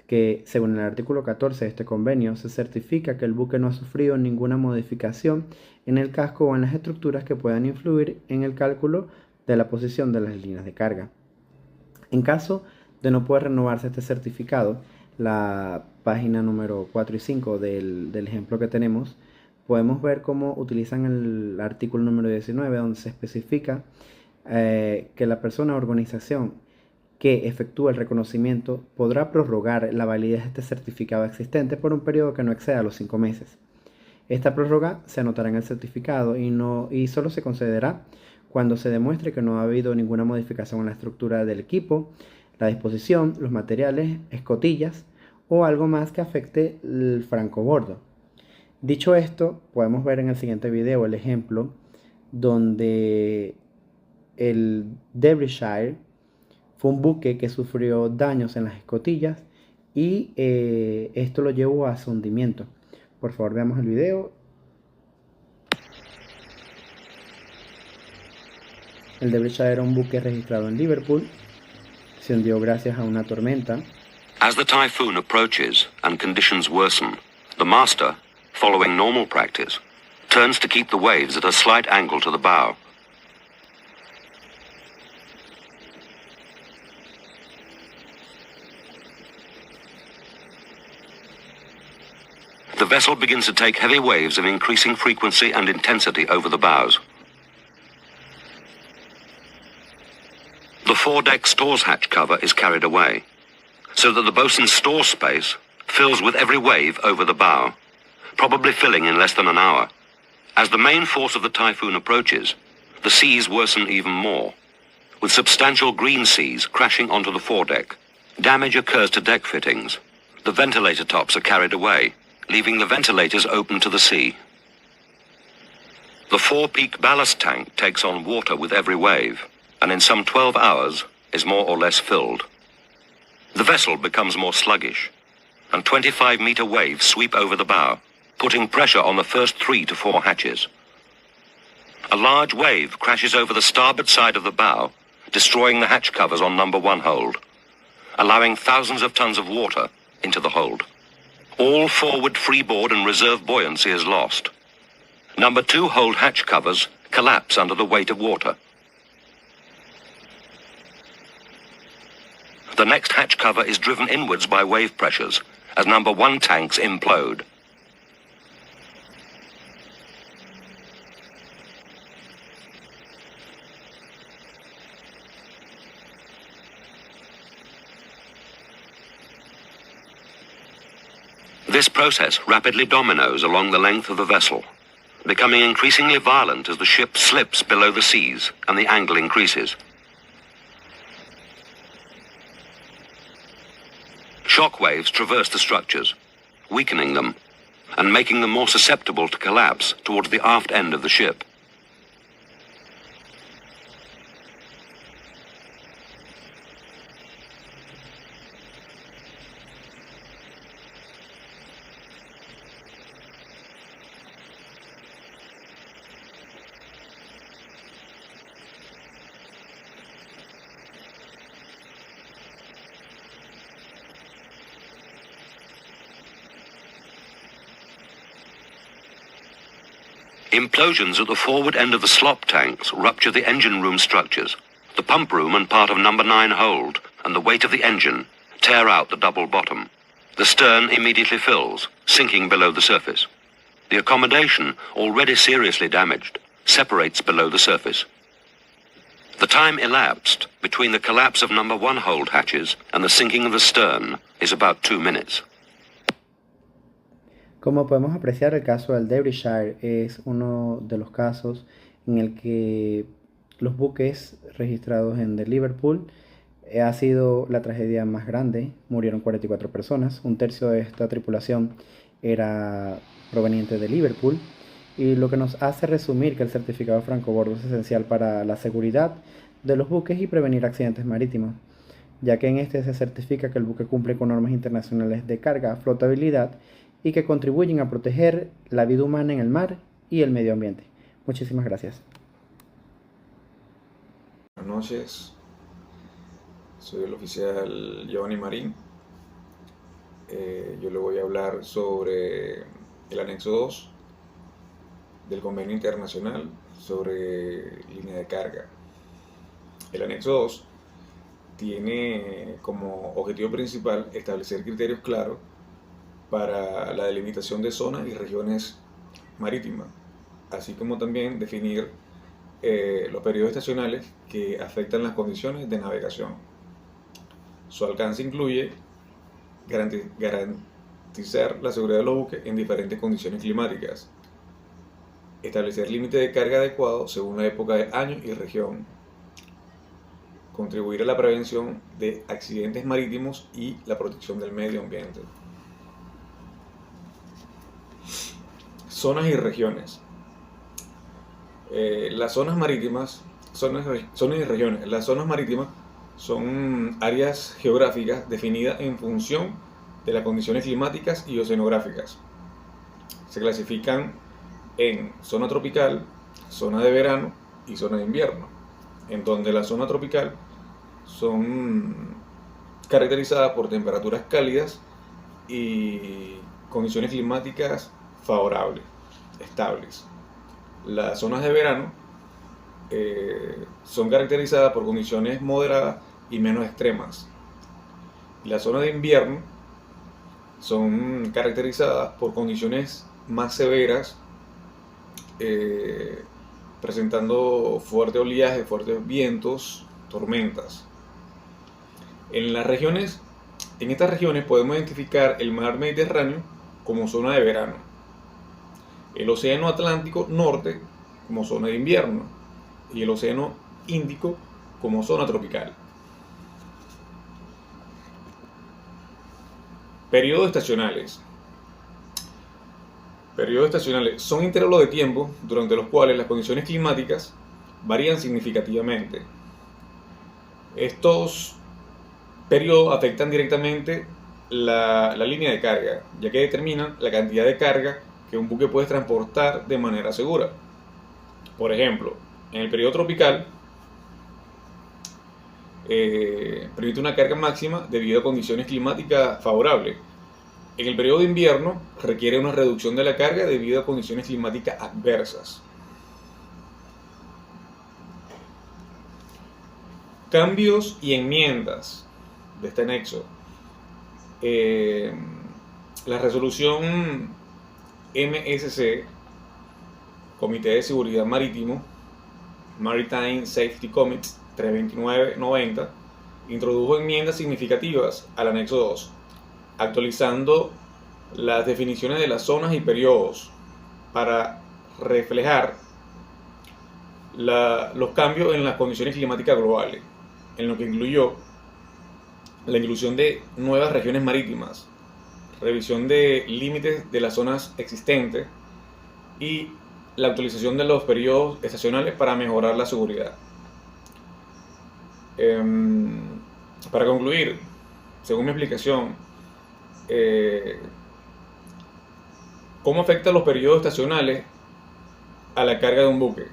[SPEAKER 7] que según el artículo 14 de este convenio se certifica que el buque no ha sufrido ninguna modificación en el casco o en las estructuras que puedan influir en el cálculo de la posición de las líneas de carga. En caso de no poder renovarse este certificado, la página número 4 y 5 del ejemplo que tenemos, podemos ver cómo utilizan el artículo número 19, donde se especifica que la persona o organización que efectúa el reconocimiento podrá prorrogar la validez de este certificado existente por un periodo que no exceda los 5 meses. Esta prórroga se anotará en el certificado y solo se concederá cuando se demuestre que no ha habido ninguna modificación en la estructura del equipo, la disposición, los materiales, escotillas o algo más que afecte el francobordo. Dicho esto, podemos ver en el siguiente video el ejemplo donde el Derbyshire fue un buque que sufrió daños en las escotillas y esto lo llevó a su hundimiento. Por favor, veamos el video. El Derbyshire era un buque registrado en Liverpool. Se hundió gracias a una tormenta.
[SPEAKER 8] As the typhoon approaches and conditions worsen, the master, following normal practice, turns to keep the waves at a slight angle to the bow. The vessel begins to take heavy waves of increasing frequency and intensity over the bows. The foredeck stores hatch cover is carried away, so that the bosun's store space fills with every wave over the bow, probably filling in less than an hour. As the main force of the typhoon approaches, the seas worsen even more, with substantial green seas crashing onto the foredeck. Damage occurs to deck fittings. The ventilator tops are carried away, leaving the ventilators open to the sea. The four-peak ballast tank takes on water with every wave, and in some 12 hours is more or less filled. The vessel becomes more sluggish, and 25-meter waves sweep over the bow, putting pressure on the first 3 to 4 hatches. A large wave crashes over the starboard side of the bow, destroying the hatch covers on number 1 hold, allowing thousands of tons of water into the hold. All forward freeboard and reserve buoyancy is lost. Number 2 hold hatch covers collapse under the weight of water. The next hatch cover is driven inwards by wave pressures as number 1 tanks implode. This process rapidly dominoes along the length of the vessel, becoming increasingly violent as the ship slips below the seas and the angle increases. Shock waves traverse the structures, weakening them and making them more susceptible to collapse towards the aft end of the ship. Implosions at the forward end of the slop tanks rupture the engine room structures. The pump room and part of number 9 hold, and the weight of the engine, tear out the double bottom. The stern immediately fills, sinking below the surface. The accommodation, already seriously damaged, separates below the surface. The time elapsed between the collapse of number 1 hold hatches and the sinking of the stern is about 2 minutes.
[SPEAKER 7] Como podemos apreciar, el caso del Derbyshire es uno de los casos en el que los buques registrados en The Liverpool ha sido la tragedia más grande. Murieron 44 personas, un tercio de esta tripulación era proveniente de Liverpool, y lo que nos hace resumir que el certificado francobordo es esencial para la seguridad de los buques y prevenir accidentes marítimos, ya que en este se certifica que el buque cumple con normas internacionales de carga, flotabilidad y que contribuyen a proteger la vida humana en el mar y el medio ambiente. Muchísimas gracias.
[SPEAKER 9] Buenas noches, soy el oficial Giovanni Marín. Yo le voy a hablar sobre el anexo 2 del Convenio Internacional sobre línea de carga. El anexo 2 tiene como objetivo principal establecer criterios claros para la delimitación de zonas y regiones marítimas, así como también definir los periodos estacionales que afectan las condiciones de navegación. Su alcance incluye garantizar la seguridad de los buques en diferentes condiciones climáticas, establecer límites de carga adecuados según la época del año y región, contribuir a la prevención de accidentes marítimos y la protección del medio ambiente. Zonas y regiones. Las zonas marítimas, zonas y regiones. Las zonas marítimas son áreas geográficas definidas en función de las condiciones climáticas y oceanográficas. Se clasifican en zona tropical, zona de verano y zona de invierno, en donde la zona tropical son caracterizadas por temperaturas cálidas y condiciones climáticas favorables, estables. Las zonas de verano son caracterizadas por condiciones moderadas y menos extremas. Las zonas de invierno son caracterizadas por condiciones más severas, presentando fuerte oleaje, fuertes vientos, tormentas. En estas regiones podemos identificar el mar Mediterráneo como zona de verano, el océano Atlántico Norte como zona de invierno y el océano Índico como zona tropical. Periodos estacionales. Periodos estacionales son intervalos de tiempo durante los cuales las condiciones climáticas varían significativamente. Estos periodos afectan directamente la línea de carga, ya que determinan la cantidad de carga que un buque puede transportar de manera segura. Por ejemplo, en el periodo tropical permite una carga máxima debido a condiciones climáticas favorables. En el periodo de invierno requiere una reducción de la carga debido a condiciones climáticas adversas. Cambios y enmiendas de este anexo. La resolución MSC, Comité de Seguridad Marítimo, Maritime Safety Committee 329/90, introdujo enmiendas significativas al anexo 2, actualizando las definiciones de las zonas y periodos para reflejar los cambios en las condiciones climáticas globales, en lo que incluyó la inclusión de nuevas regiones marítimas, revisión de límites de las zonas existentes y la actualización de los periodos estacionales para mejorar la seguridad. Para concluir, según mi explicación, ¿cómo afectan los periodos estacionales a la carga de un buque?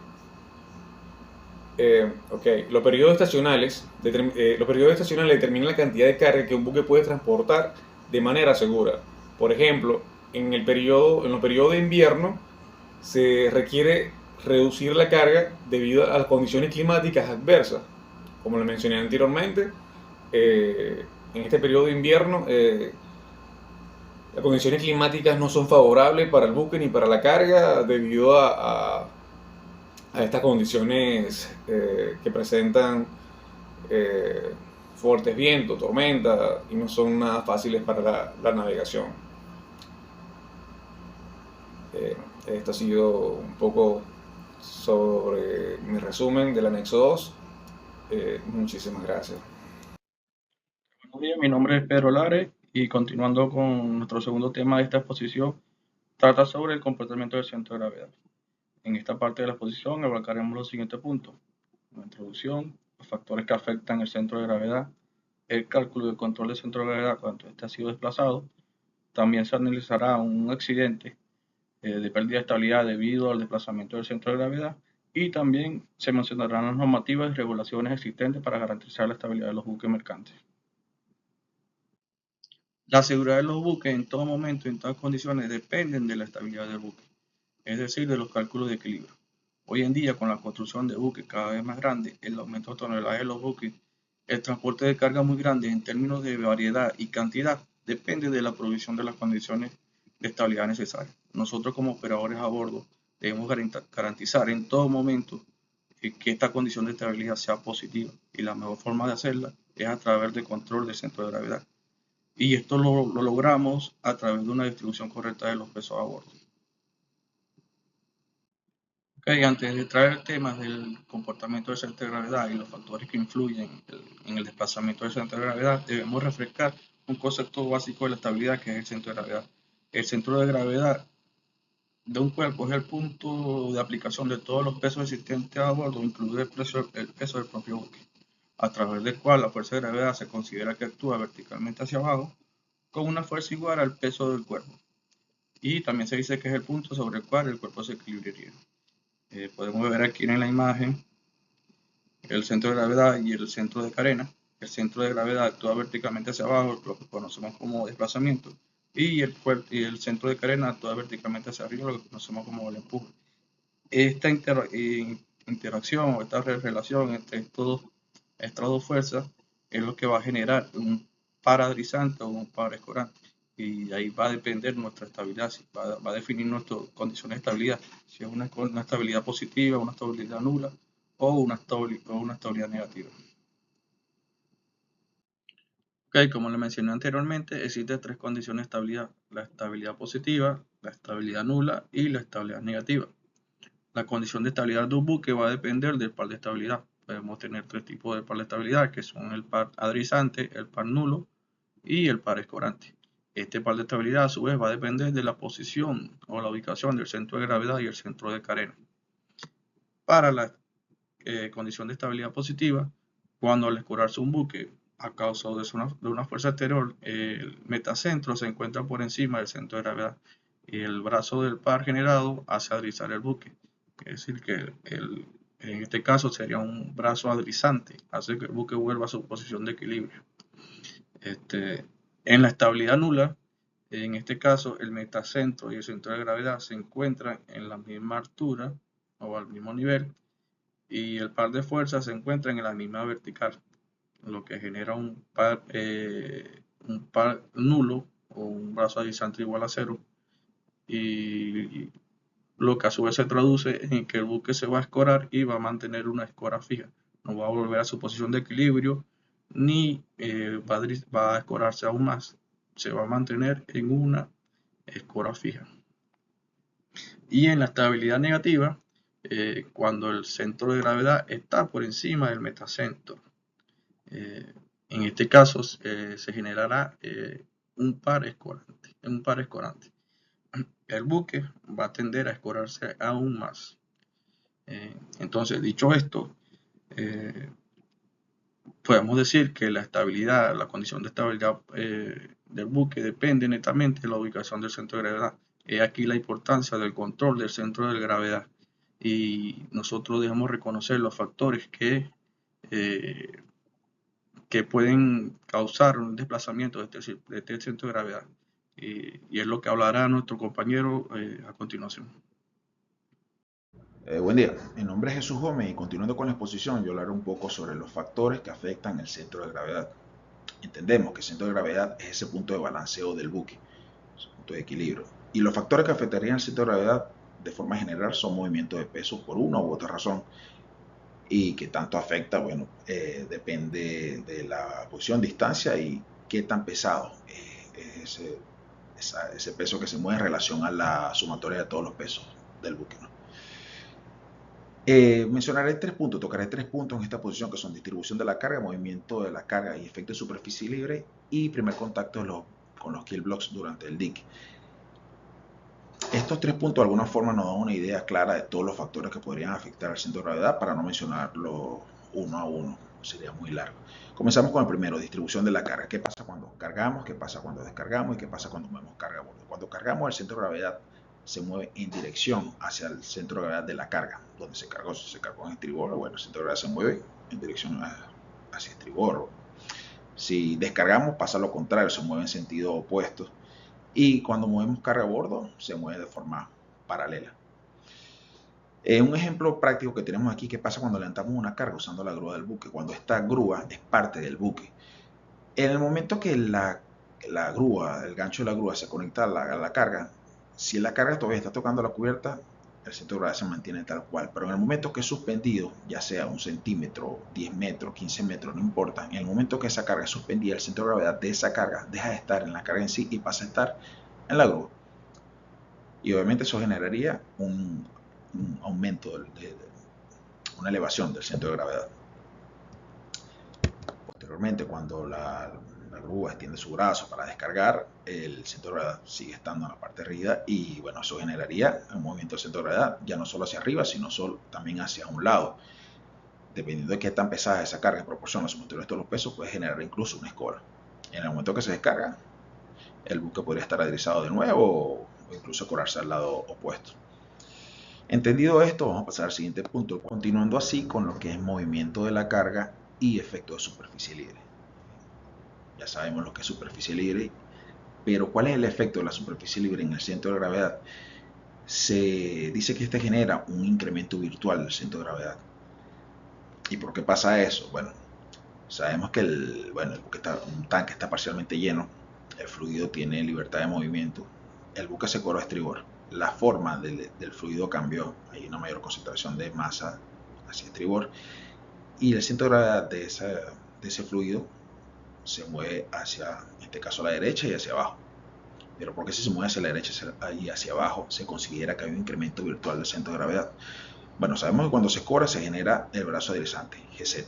[SPEAKER 9] Los periodos estacionales determinan la cantidad de carga que un buque puede transportar de manera segura. Por ejemplo, en los periodos de invierno se requiere reducir la carga debido a las condiciones climáticas adversas. Como lo mencioné anteriormente, en este periodo de invierno las condiciones climáticas no son favorables para el buque ni para la carga debido a estas condiciones que presentan fuertes vientos, tormentas, y no son nada fáciles para la navegación. Esto ha sido un poco sobre mi resumen del anexo 2. Muchísimas gracias.
[SPEAKER 10] Buenos días, mi nombre es Pedro Lares y continuando con nuestro segundo tema de esta exposición, trata sobre el comportamiento del centro de gravedad. En esta parte de la exposición abarcaremos los siguientes puntos: la introducción, los factores que afectan el centro de gravedad, el cálculo del control del centro de gravedad cuando éste ha sido desplazado. También se analizará un accidente de pérdida de estabilidad debido al desplazamiento del centro de gravedad, y también se mencionarán las normativas y regulaciones existentes para garantizar la estabilidad de los buques mercantes. La seguridad de los buques en todo momento y en todas condiciones dependen de la estabilidad del buque, es decir, de los cálculos de equilibrio. Hoy en día, con la construcción de buques cada vez más grandes, el aumento de tonelaje de los buques, el transporte de carga muy grande en términos de variedad y cantidad, depende de la provisión de las condiciones de estabilidad necesarias. Nosotros como operadores a bordo debemos garantizar en todo momento que esta condición de estabilidad sea positiva, y la mejor forma de hacerla es a través del control del centro de gravedad. Y esto lo logramos a través de una distribución correcta de los pesos a bordo. Antes de traer el tema del comportamiento del centro de gravedad y los factores que influyen en el desplazamiento del centro de gravedad, debemos refrescar un concepto básico de la estabilidad, que es el centro de gravedad. El centro de gravedad de un cuerpo es el punto de aplicación de todos los pesos existentes a bordo, incluido el peso del propio buque, a través del cual la fuerza de gravedad se considera que actúa verticalmente hacia abajo con una fuerza igual al peso del cuerpo. Y también se dice que es el punto sobre el cual el cuerpo se equilibraría. Podemos ver aquí en la imagen el centro de gravedad y el centro de carena. El centro de gravedad actúa verticalmente hacia abajo, lo que conocemos como desplazamiento, y el centro de carena actúa verticalmente hacia arriba, lo que conocemos como el empuje. Esta interacción o esta relación entre estas dos fuerzas es lo que va a generar un par adrizante o un par escorante. Y ahí va a depender nuestra estabilidad, va a definir nuestras condiciones de estabilidad, si es una estabilidad positiva, una estabilidad nula o una estabilidad negativa. Como le mencioné anteriormente, existen tres condiciones de estabilidad: la estabilidad positiva, la estabilidad nula y la estabilidad negativa. La condición de estabilidad de un buque va a depender del par de estabilidad. Podemos tener tres tipos de par de estabilidad, que son el par adrizante, el par nulo y el par escorante. Este par de estabilidad a su vez va a depender de la posición o la ubicación del centro de gravedad y el centro de carena. Para la condición de estabilidad positiva, cuando al escorarse un buque a causa de una fuerza exterior, el metacentro se encuentra por encima del centro de gravedad y el brazo del par generado hace adrizar el buque. Es decir, que en este caso sería un brazo adrizante, hace que el buque vuelva a su posición de equilibrio. En la estabilidad nula, en este caso, el metacentro y el centro de gravedad se encuentran en la misma altura o al mismo nivel, y el par de fuerzas se encuentran en la misma vertical, lo que genera un par nulo o un brazo adrizante igual a cero, y lo que a su vez se traduce en que el buque se va a escorar y va a mantener una escora fija, no va a volver a su posición de equilibrio ni va a escorarse aún más, se va a mantener en una escora fija. Y en la estabilidad negativa, cuando el centro de gravedad está por encima del metacentro, en este caso se generará un par escorante. El buque va a tender a escorarse aún más. Entonces, dicho esto, podemos decir que la estabilidad, la condición de estabilidad del buque depende netamente de la ubicación del centro de gravedad. Es aquí la importancia del control del centro de gravedad, y nosotros debemos reconocer los factores que pueden causar un desplazamiento de este centro de gravedad, y es lo que hablará nuestro compañero a continuación.
[SPEAKER 11] Buen día, mi nombre es Jesús Gómez y continuando con la exposición yo hablaré un poco sobre los factores que afectan el centro de gravedad. Entendemos que el centro de gravedad es ese punto de balanceo del buque, ese punto de equilibrio. Y los factores que afectarían el centro de gravedad de forma general son movimientos de peso por una u otra razón. Y que tanto afecta, bueno, depende de la posición, distancia y qué tan pesado es ese peso que se mueve en relación a la sumatoria de todos los pesos del buque, ¿no? Mencionaré 3 puntos, tocaré 3 puntos en esta posición, que son distribución de la carga, movimiento de la carga y efecto de superficie libre, y primer contacto con los kill blocks durante el dique. Estos 3 puntos de alguna forma nos dan una idea clara de todos los factores que podrían afectar al centro de gravedad, para no mencionarlo uno a uno, sería muy largo. Comenzamos con el primero, distribución de la carga. ¿Qué pasa cuando cargamos? ¿Qué pasa cuando descargamos? ¿Y qué pasa cuando movemos carga a bordo? Cuando cargamos, el centro de gravedad se mueve en dirección hacia el centro de gravedad de la carga, donde se cargó. Si se cargó en estribor, bueno, el centro de gravedad se mueve en dirección hacia estribor. Si descargamos, pasa lo contrario, se mueve en sentido opuesto. Y cuando movemos carga a bordo, se mueve de forma paralela. Un ejemplo práctico que tenemos aquí: ¿qué pasa cuando levantamos una carga usando la grúa del buque? Cuando esta grúa es parte del buque, en el momento que la grúa, el gancho de la grúa se conecta a la carga, si la carga todavía está tocando la cubierta, el centro de gravedad se mantiene tal cual. Pero en el momento que es suspendido, ya sea 1 centímetro, 10 metros, 15 metros, no importa, en el momento que esa carga es suspendida, el centro de gravedad de esa carga deja de estar en la carga en sí y pasa a estar en la grúa. Y obviamente eso generaría un aumento, una elevación del centro de gravedad. Posteriormente, cuando la grúa extiende su brazo para descargar, el centro de gravedad sigue estando en la parte rígida, y bueno, eso generaría un movimiento del centro de gravedad, ya no solo hacia arriba, sino también hacia un lado. Dependiendo de qué tan pesada es esa carga en proporción a su sumatoria de todos los pesos, puede generar incluso una escola. En el momento que se descarga, el buque podría estar adrizado de nuevo o incluso colarse al lado opuesto. Entendido esto, vamos a pasar al siguiente punto, continuando así con lo que es movimiento de la carga y efecto de superficie libre. Ya sabemos lo que es superficie libre, pero ¿cuál es el efecto de la superficie libre en el centro de gravedad? Se dice que este genera un incremento virtual del centro de gravedad. ¿Y por qué pasa eso? Bueno, sabemos que un tanque está parcialmente lleno, el fluido tiene libertad de movimiento, el buque se coró a estribor, la forma del fluido cambió, hay una mayor concentración de masa hacia estribor, y el centro de gravedad de ese fluido se mueve hacia, en este caso, a la derecha y hacia abajo. Pero ¿por qué si se mueve hacia la derecha y hacia abajo se considera que hay un incremento virtual del centro de gravedad? Bueno, sabemos que cuando se cora se genera el brazo aderezante, GZ.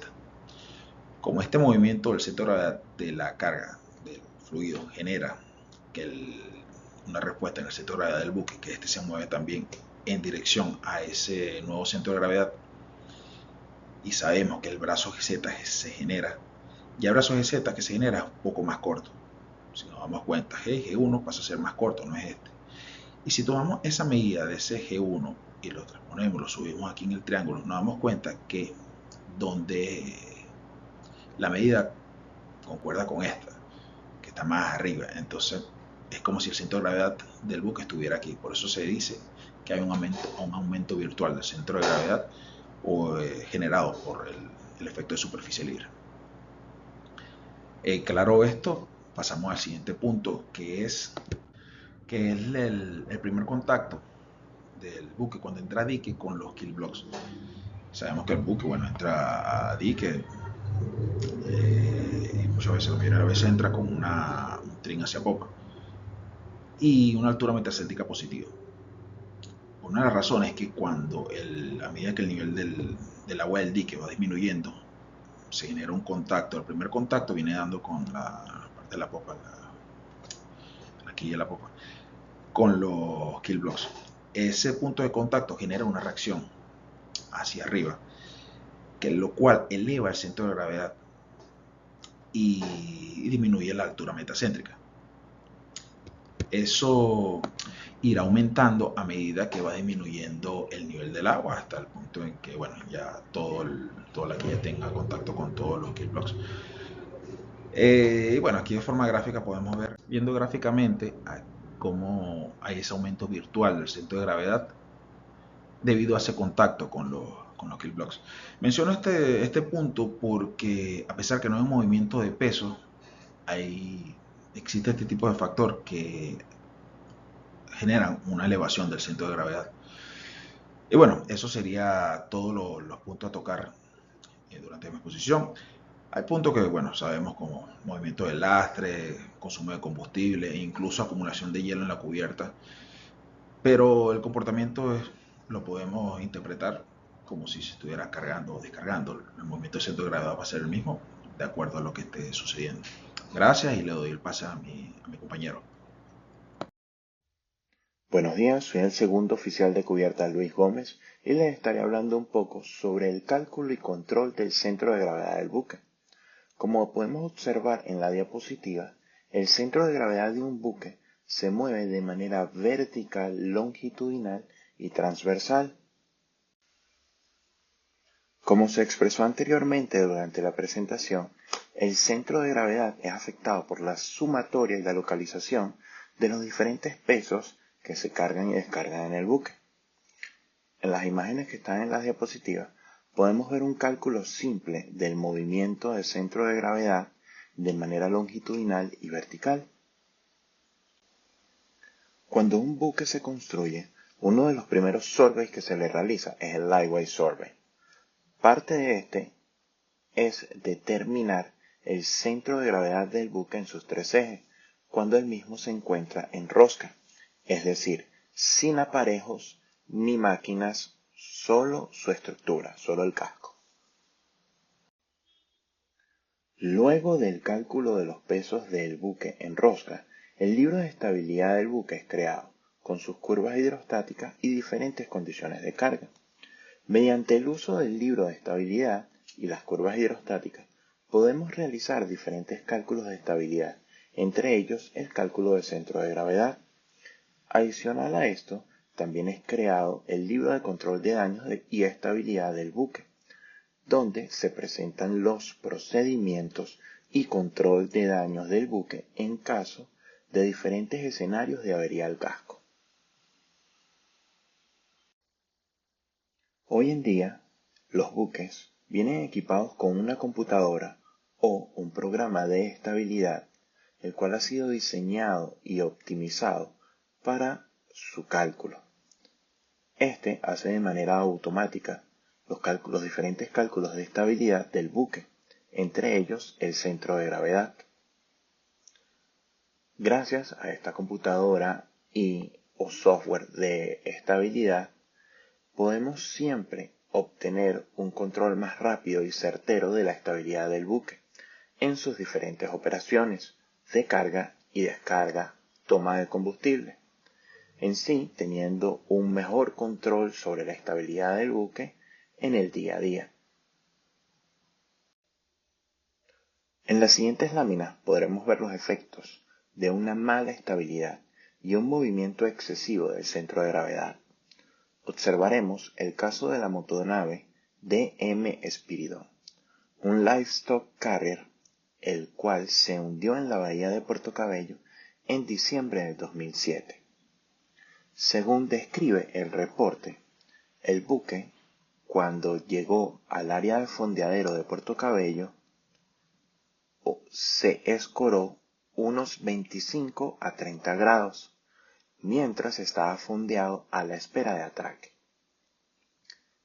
[SPEAKER 11] Como este movimiento del centro de gravedad de la carga del fluido genera una respuesta en el centro de gravedad del buque, que este se mueve también en dirección a ese nuevo centro de gravedad, y sabemos que el brazo GZ se genera, y el brazo GZ que se genera es un poco más corto. Si nos damos cuenta, G1 pasa a ser más corto, no es este. Y si tomamos esa medida de ese G1 y lo transponemos, lo subimos aquí en el triángulo, nos damos cuenta que donde la medida concuerda con esta, que está más arriba, entonces es como si el centro de gravedad del buque estuviera aquí. Por eso se dice que hay un aumento virtual del centro de gravedad generado por el efecto de superficie libre. Claro esto, pasamos al siguiente punto, que es el primer contacto del buque cuando entra a dique con los kill blocks. Sabemos que el buque, bueno, entra a dique, y muchas veces a veces entra con un trim hacia popa y una altura metacéntrica positiva. Una de las razones es que a medida que el nivel del agua del dique va disminuyendo, se genera un contacto. El primer contacto viene dando con la parte de la popa, la quilla de la popa, con los kill blocks. Ese punto de contacto genera una reacción hacia arriba, lo cual eleva el centro de gravedad y disminuye la altura metacéntrica. Eso irá aumentando a medida que va disminuyendo el nivel del agua, hasta el punto en que, bueno, ya toda la quilla tenga contacto con todos los kill blocks. Y bueno, aquí de forma gráfica podemos ver, viendo gráficamente, cómo hay ese aumento virtual del centro de gravedad debido a ese contacto con los kill blocks. Menciono este punto porque, a pesar que no hay un movimiento de peso, existe este tipo de factor que generan una elevación del centro de gravedad. Y bueno, eso sería todos los puntos a tocar durante mi exposición. Hay puntos que, bueno, sabemos como movimiento de lastre, consumo de combustible e incluso acumulación de hielo en la cubierta, pero el comportamiento lo podemos interpretar como si se estuviera cargando o descargando. El movimiento de centro de gravedad va a ser el mismo de acuerdo a lo que esté sucediendo. Gracias y le doy el pase a mi compañero.
[SPEAKER 12] Buenos días, soy el segundo oficial de cubierta Luis Gómez y les estaré hablando un poco sobre el cálculo y control del centro de gravedad del buque. Como podemos observar en la diapositiva, el centro de gravedad de un buque se mueve de manera vertical, longitudinal y transversal. Como se expresó anteriormente durante la presentación, el centro de gravedad es afectado por la sumatoria y la localización de los diferentes pesos que se cargan y descargan en el buque. En las imágenes que están en la diapositiva podemos ver un cálculo simple del movimiento del centro de gravedad de manera longitudinal y vertical. Cuando un buque se construye, uno de los primeros surveys que se le realiza es el Lightweight Survey. Parte de este es determinar el centro de gravedad del buque en sus tres ejes, cuando el mismo se encuentra en rosca, es decir, sin aparejos ni máquinas, solo su estructura, solo el casco. Luego del cálculo de los pesos del buque en rosca, el libro de estabilidad del buque es creado, con sus curvas hidrostáticas y diferentes condiciones de carga. Mediante el uso del libro de estabilidad y las curvas hidrostáticas, podemos realizar diferentes cálculos de estabilidad, entre ellos el cálculo del centro de gravedad. Adicional a esto, también es creado el libro de control de daños y estabilidad del buque, donde se presentan los procedimientos y control de daños del buque en caso de diferentes escenarios de avería al casco. Hoy en día, los buques vienen equipados con una computadora o un programa de estabilidad, el cual ha sido diseñado y optimizado para su cálculo. Este hace de manera automática los diferentes cálculos de estabilidad del buque, entre ellos el centro de gravedad. Gracias a esta computadora o software de estabilidad, podemos siempre obtener un control más rápido y certero de la estabilidad del buque en sus diferentes operaciones de carga y descarga, toma de combustible, en sí teniendo un mejor control sobre la estabilidad del buque en el día a día. En las siguientes láminas podremos ver los efectos de una mala estabilidad y un movimiento excesivo del centro de gravedad. Observaremos el caso de la motonave DM Spiridon, un livestock carrier, el cual se hundió en la bahía de Puerto Cabello en diciembre del 2007. Según describe el reporte, el buque, cuando llegó al área de fondeadero de Puerto Cabello, se escoró unos 25 a 30 grados, mientras estaba fondeado a la espera de atraque.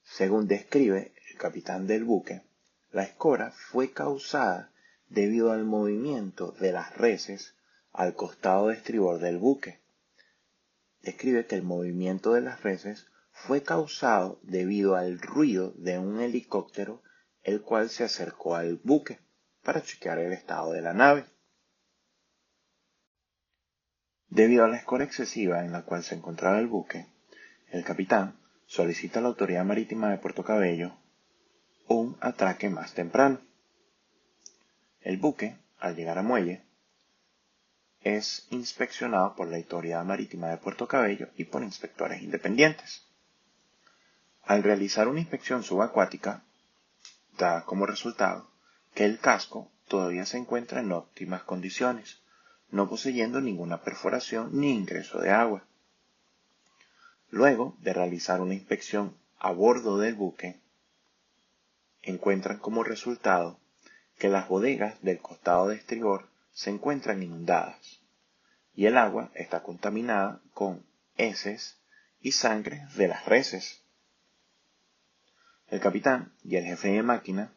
[SPEAKER 12] Según describe el capitán del buque, la escora fue causada debido al movimiento de las reses al costado de estribor del buque. Describe que el movimiento de las reses fue causado debido al ruido de un helicóptero, el cual se acercó al buque para chequear el estado de la nave. Debido a la escora excesiva en la cual se encontraba el buque, el capitán solicita a la Autoridad Marítima de Puerto Cabello un atraque más temprano. El buque, al llegar a muelle, es inspeccionado por la Autoridad Marítima de Puerto Cabello y por inspectores independientes. Al realizar una inspección subacuática, da como resultado que el casco todavía se encuentra en óptimas condiciones, no poseyendo ninguna perforación ni ingreso de agua. Luego de realizar una inspección a bordo del buque, encuentran como resultado que las bodegas del costado de estribor se encuentran inundadas y el agua está contaminada con heces y sangre de las reses. El capitán y el jefe de máquina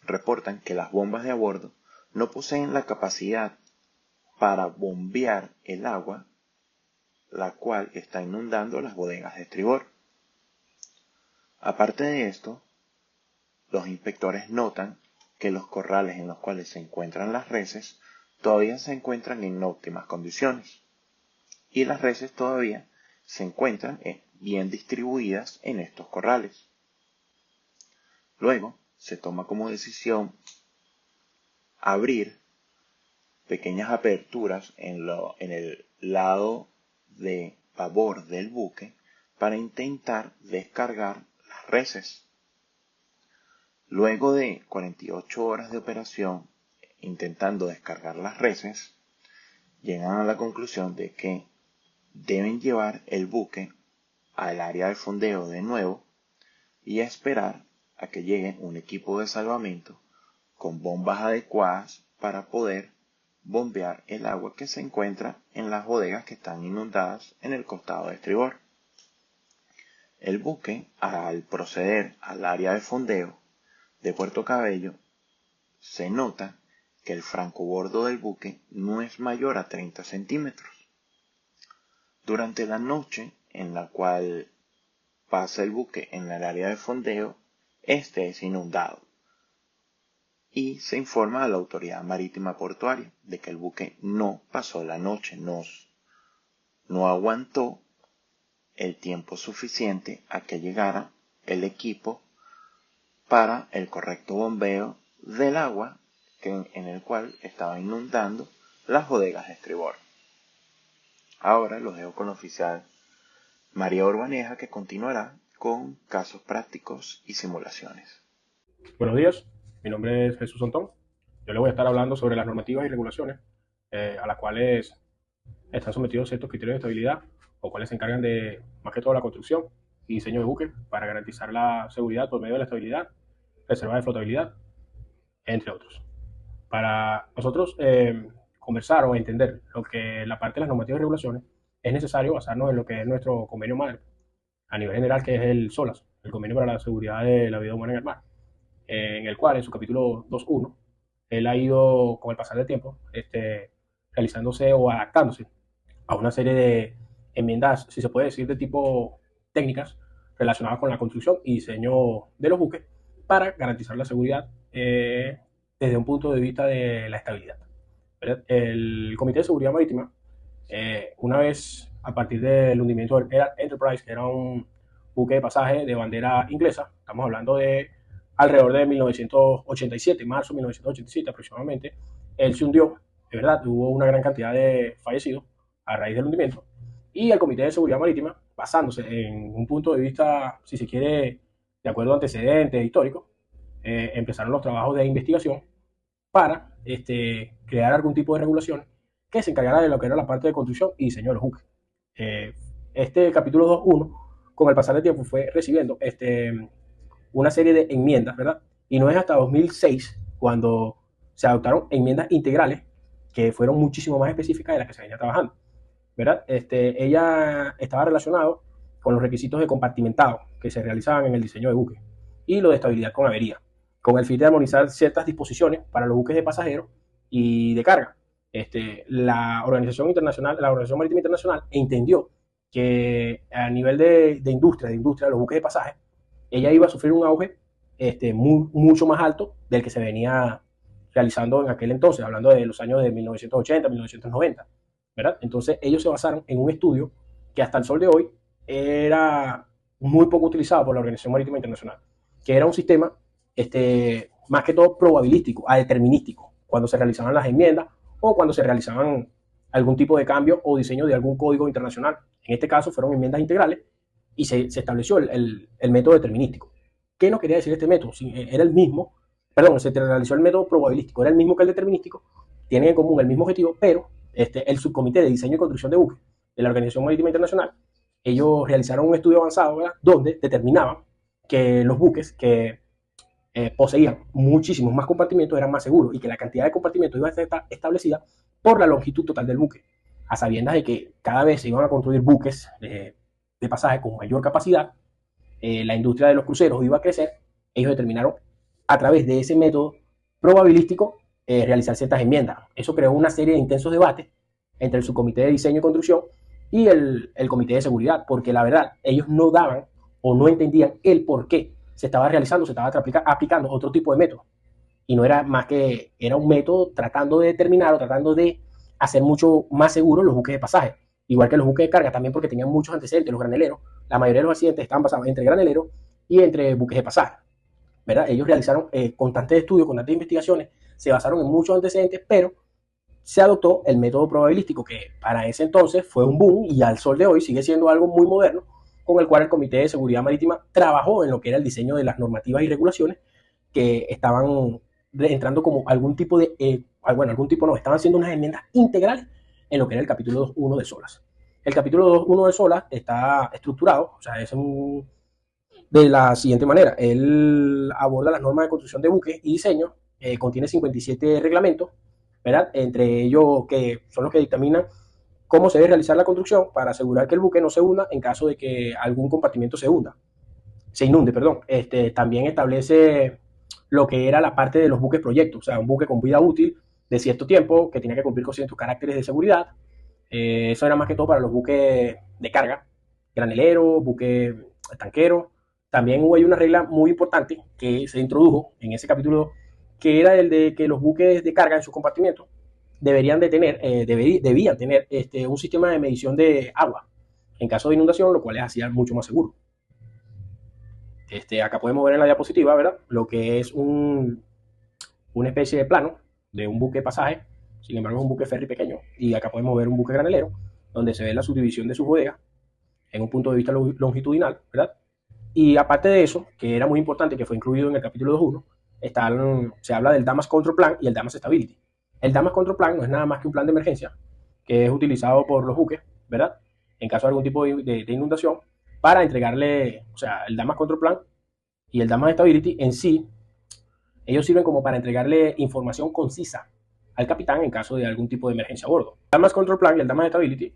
[SPEAKER 12] reportan que las bombas de a bordo no poseen la capacidad para bombear el agua, la cual está inundando las bodegas de estribor. Aparte de esto, los inspectores notan que los corrales en los cuales se encuentran las reses todavía se encuentran en óptimas condiciones y las reses todavía se encuentran bien distribuidas en estos corrales. Luego se toma como decisión abrir pequeñas aperturas en el lado de babor del buque para intentar descargar las reses. Luego de 48 horas de operación intentando descargar las reses, llegan a la conclusión de que deben llevar el buque al área de fondeo de nuevo y esperar a que llegue un equipo de salvamento con bombas adecuadas para poder bombear el agua que se encuentra en las bodegas que están inundadas en el costado de estribor. El buque, al proceder al área de fondeo de Puerto Cabello, se nota que el francobordo del buque no es mayor a 30 centímetros. Durante la noche en la cual pasa el buque en el área de fondeo, este es inundado y se informa a la autoridad marítima portuaria de que el buque no pasó la noche, no aguantó el tiempo suficiente a que llegara el equipo para el correcto bombeo del agua en el cual estaba inundando las bodegas de estribor. Ahora los dejo con la oficial María Urbaneja, que continuará con casos prácticos y simulaciones.
[SPEAKER 13] Buenos días, mi nombre es Jesús Antón. Yo le voy a estar hablando sobre las normativas y regulaciones a las cuales están sometidos ciertos criterios de estabilidad o cuales se encargan de, más que todo, la construcción y diseño de buques para garantizar la seguridad por medio de la estabilidad, reserva de flotabilidad, entre otros. Para nosotros conversar o entender lo que la parte de las normativas y regulaciones, es necesario basarnos en lo que es nuestro convenio madre, a nivel general, que es el SOLAS, el Convenio para la Seguridad de la Vida Humana en el Mar, en el cual, en su capítulo 2.1, él ha ido, con el pasar del tiempo, realizándose o adaptándose a una serie de enmiendas, si se puede decir, de tipo técnicas relacionadas con la construcción y diseño de los buques para garantizar la seguridad desde un punto de vista de la estabilidad. ¿Verdad? El Comité de Seguridad Marítima, una vez a partir del hundimiento del Enterprise, que era un buque de pasaje de bandera inglesa, estamos hablando de alrededor de 1987, marzo de 1987 aproximadamente, él se hundió, de verdad, hubo una gran cantidad de fallecidos a raíz del hundimiento, y el Comité de Seguridad Marítima, basándose en un punto de vista, si se quiere, de acuerdo a antecedentes históricos, empezaron los trabajos de investigación para crear algún tipo de regulación que se encargara de lo que era la parte de construcción y diseño de los buques. Este capítulo 2.1, con el pasar del tiempo, fue recibiendo una serie de enmiendas, ¿verdad? Y no es hasta 2006 cuando se adoptaron enmiendas integrales que fueron muchísimo más específicas de las que se venía trabajando, ¿verdad? Ella estaba relacionado con los requisitos de compartimentado que se realizaban en el diseño de buques y lo de estabilidad con avería, con el fin de armonizar ciertas disposiciones para los buques de pasajeros y de carga. La Organización Marítima Internacional entendió que a nivel de industria de los buques de pasaje, ella iba a sufrir un auge mucho más alto del que se venía realizando en aquel entonces, hablando de los años de 1980, 1990, ¿verdad? Entonces ellos se basaron en un estudio que hasta el sol de hoy era muy poco utilizado por la Organización Marítima Internacional, que era un sistema más que todo probabilístico, a determinístico, cuando se realizaban las enmiendas o cuando se realizaban algún tipo de cambio o diseño de algún código internacional. En este caso fueron enmiendas integrales y se estableció el método determinístico. ¿Qué nos quería decir este método? Era el mismo, se realizó el método probabilístico, era el mismo que el determinístico, tienen en común el mismo objetivo, pero el subcomité de diseño y construcción de buques de la Organización Marítima Internacional, ellos realizaron un estudio avanzado, ¿verdad?, donde determinaban que los buques que poseían muchísimos más compartimentos eran más seguros y que la cantidad de compartimentos iba a estar establecida por la longitud total del buque, a sabiendas de que cada vez se iban a construir buques de pasaje con mayor capacidad, la industria de los cruceros iba a crecer. Ellos determinaron a través de ese método probabilístico, realizar ciertas enmiendas. Eso creó una serie de intensos debates entre el subcomité de diseño y construcción y el comité de seguridad, porque la verdad, ellos no daban o no entendían el por qué se estaba realizando, se estaba aplicando otro tipo de método. Y no era más que, era un método tratando de determinar o tratando de hacer mucho más seguros los buques de pasaje. Igual que los buques de carga, también porque tenían muchos antecedentes, los graneleros. La mayoría de los accidentes estaban basados entre graneleros y entre buques de pasaje, ¿verdad? Ellos realizaron constantes estudios, constantes investigaciones, se basaron en muchos antecedentes, pero se adoptó el método probabilístico, que para ese entonces fue un boom y al sol de hoy sigue siendo algo muy moderno, con el cual el Comité de Seguridad Marítima trabajó en lo que era el diseño de las normativas y regulaciones que estaban entrando como algún tipo de, estaban haciendo unas enmiendas integrales en lo que era el capítulo 2.1 de SOLAS. El capítulo 2.1 de SOLAS está estructurado, o sea, de la siguiente manera. Él aborda las normas de construcción de buques y diseño, contiene 57 reglamentos, ¿verdad? Entre ellos que son los que dictaminan cómo se debe realizar la construcción para asegurar que el buque no se hunda en caso de que algún compartimento se inunde. También establece lo que era la parte de los buques proyectos, o sea, un buque con vida útil de cierto tiempo que tenía que cumplir con ciertos caracteres de seguridad. Eso era más que todo para los buques de carga, granelero, buque tanquero. También hubo una regla muy importante que se introdujo en ese capítulo, que era el de que los buques de carga en sus compartimentos debían tener un sistema de medición de agua en caso de inundación, lo cual les hacía mucho más seguro. Acá podemos ver en la diapositiva, ¿verdad?, lo que es una especie de plano de un buque de pasaje. Sin embargo, es un buque ferry pequeño. Y acá podemos ver un buque granelero, donde se ve la subdivisión de sus bodegas en un punto de vista longitudinal, ¿verdad? Y aparte de eso, que era muy importante, que fue incluido en el capítulo 2.1, se habla del Damage Control Plan y el Damage Stability. El Damage Control Plan no es nada más que un plan de emergencia que es utilizado por los buques, ¿verdad?, en caso de algún tipo de inundación, para entregarle, o sea, el Damage Control Plan y el Damage Stability en sí, ellos sirven como para entregarle información concisa al capitán en caso de algún tipo de emergencia a bordo. El Damage Control Plan y el Damage Stability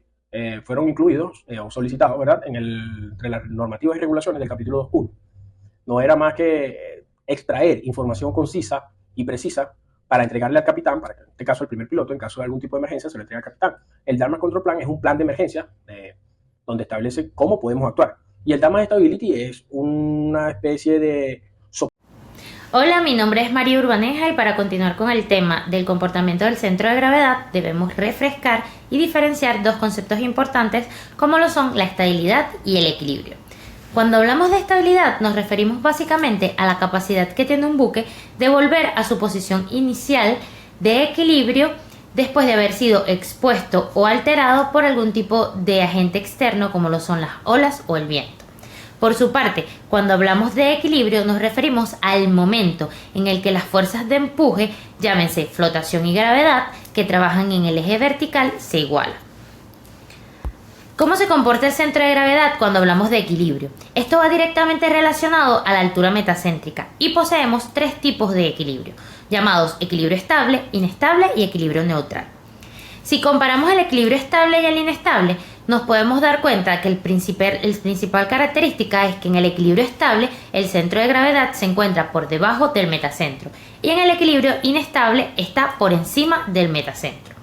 [SPEAKER 13] fueron incluidos o solicitados, ¿verdad?, entre las normativas y regulaciones del capítulo 2.1. No era más que extraer información concisa y precisa para entregarle al capitán, para que en este caso el primer piloto, en caso de algún tipo de emergencia, se lo entrega al capitán. El Damage Control Plan es un plan de emergencia donde establece cómo podemos actuar. Y el Damage Stability es una especie de...
[SPEAKER 14] Hola, mi nombre es María Urbaneja y para continuar con el tema del comportamiento del centro de gravedad debemos refrescar y diferenciar dos conceptos importantes como lo son la estabilidad y el equilibrio. Cuando hablamos de estabilidad nos referimos básicamente a la capacidad que tiene un buque de volver a su posición inicial de equilibrio después de haber sido expuesto o alterado por algún tipo de agente externo como lo son las olas o el viento. Por su parte, cuando hablamos de equilibrio nos referimos al momento en el que las fuerzas de empuje, llámense flotación y gravedad, que trabajan en el eje vertical, se igualan. ¿Cómo se comporta el centro de gravedad cuando hablamos de equilibrio? Esto va directamente relacionado a la altura metacéntrica y poseemos tres tipos de equilibrio, llamados equilibrio estable, inestable y equilibrio neutral. Si comparamos el equilibrio estable y el inestable, nos podemos dar cuenta que el principal característica es que en el equilibrio estable el centro de gravedad se encuentra por debajo del metacentro y en el equilibrio inestable está por encima del metacentro.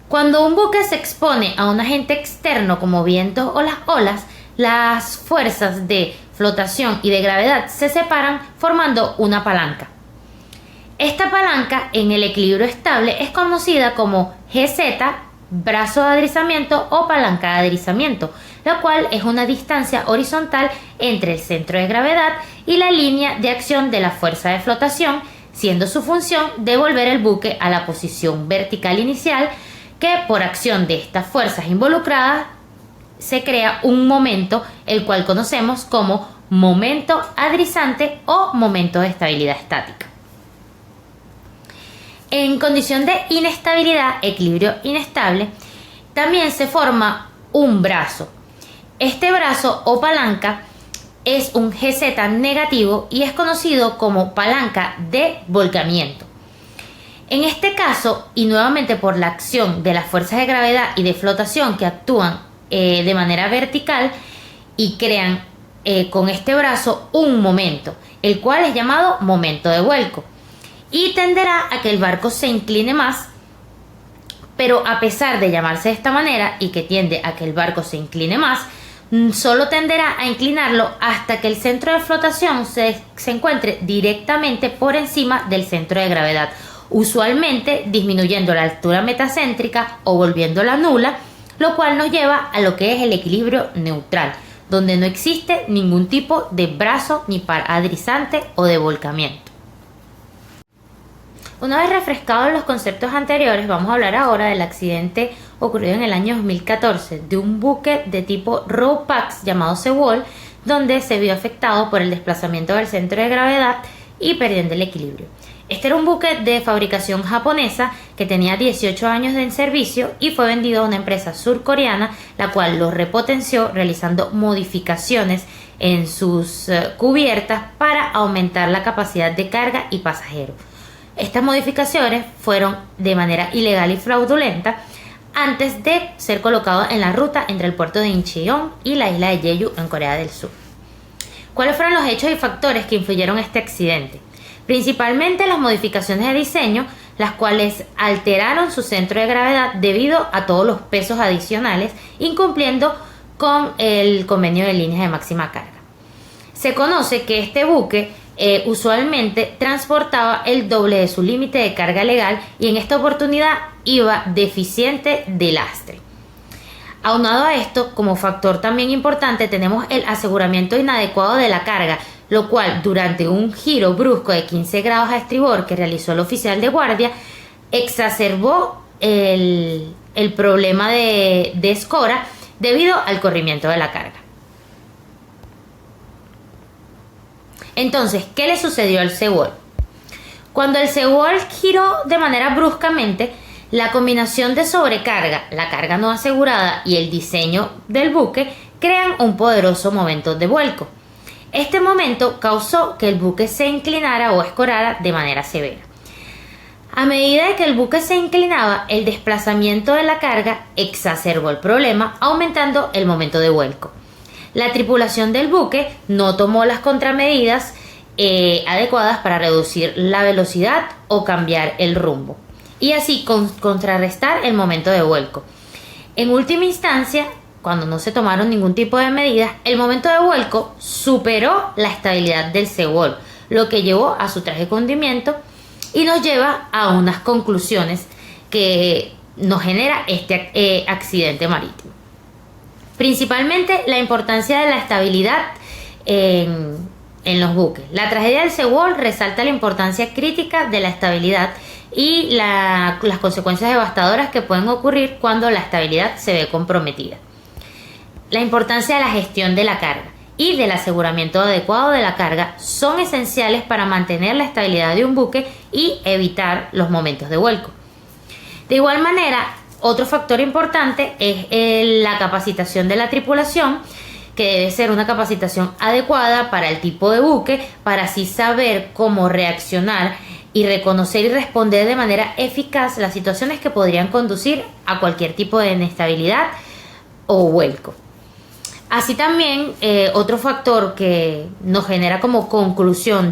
[SPEAKER 14] Cuando un buque se expone a un agente externo como vientos o las olas, las fuerzas de flotación y de gravedad se separan formando una palanca. Esta palanca en el equilibrio estable es conocida como GZ, brazo de deslizamiento o palanca de deslizamiento, lo cual es una distancia horizontal entre el centro de gravedad y la línea de acción de la fuerza de flotación, siendo su función devolver el buque a la posición vertical inicial, que por acción de estas fuerzas involucradas se crea un momento, el cual conocemos como momento adrizante o momento de estabilidad estática. En condición de inestabilidad, equilibrio inestable, también se forma un brazo. Este brazo o palanca es un GZ negativo y es conocido como palanca de volcamiento. En este caso, y nuevamente por la acción de las fuerzas de gravedad y de flotación que actúan de manera vertical y crean con este brazo un momento, el cual es llamado momento de vuelco, y tenderá a que el barco se incline más, pero a pesar de llamarse de esta manera y que tiende a que el barco se incline más, solo tenderá a inclinarlo hasta que el centro de flotación se encuentre directamente por encima del centro de gravedad, usualmente disminuyendo la altura metacéntrica o volviéndola nula, lo cual nos lleva a lo que es el equilibrio neutral, donde no existe ningún tipo de brazo ni paradrizante o de volcamiento. Una vez refrescados los conceptos anteriores, vamos a hablar ahora del accidente ocurrido en el año 2014 de un buque de tipo RoPax llamado Sewol, donde se vio afectado por el desplazamiento del centro de gravedad y perdiendo el equilibrio. Este era un buque de fabricación japonesa que tenía 18 años en servicio y fue vendido a una empresa surcoreana, la cual lo repotenció realizando modificaciones en sus cubiertas para aumentar la capacidad de carga y pasajeros. Estas modificaciones fueron de manera ilegal y fraudulenta antes de ser colocado en la ruta entre el puerto de Incheon y la isla de Jeju en Corea del Sur. ¿Cuáles fueron los hechos y factores que influyeron en este accidente? Principalmente las modificaciones de diseño, las cuales alteraron su centro de gravedad debido a todos los pesos adicionales, incumpliendo con el convenio de líneas de máxima carga. Se conoce que este buque usualmente transportaba el doble de su límite de carga legal y en esta oportunidad iba deficiente de lastre. Aunado a esto, como factor también importante, tenemos el aseguramiento inadecuado de la carga, lo cual durante un giro brusco de 15 grados a estribor que realizó el oficial de guardia, exacerbó el problema de escora debido al corrimiento de la carga. Entonces, ¿qué le sucedió al Sewol? Cuando el Sewol giró de manera bruscamente, la combinación de sobrecarga, la carga no asegurada y el diseño del buque crean un poderoso momento de vuelco. Este momento causó que el buque se inclinara o escorara de manera severa. A medida que el buque se inclinaba, el desplazamiento de la carga exacerbó el problema, aumentando el momento de vuelco. La tripulación del buque no tomó las contramedidas adecuadas para reducir la velocidad o cambiar el rumbo y así contrarrestar el momento de vuelco. En última instancia, cuando no se tomaron ningún tipo de medidas, el momento de vuelco superó la estabilidad del Sewol, lo que llevó a su trágico hundimiento y nos lleva a unas conclusiones que nos genera este accidente marítimo. Principalmente la importancia de la estabilidad en los buques. La tragedia del Sewol resalta la importancia crítica de la estabilidad y las consecuencias devastadoras que pueden ocurrir cuando la estabilidad se ve comprometida. La importancia de la gestión de la carga y del aseguramiento adecuado de la carga son esenciales para mantener la estabilidad de un buque y evitar los momentos de vuelco. De igual manera, otro factor importante es la capacitación de la tripulación, que debe ser una capacitación adecuada para el tipo de buque, para así saber cómo reaccionar y reconocer y responder de manera eficaz las situaciones que podrían conducir a cualquier tipo de inestabilidad o vuelco. Así también, otro factor que nos genera como conclusión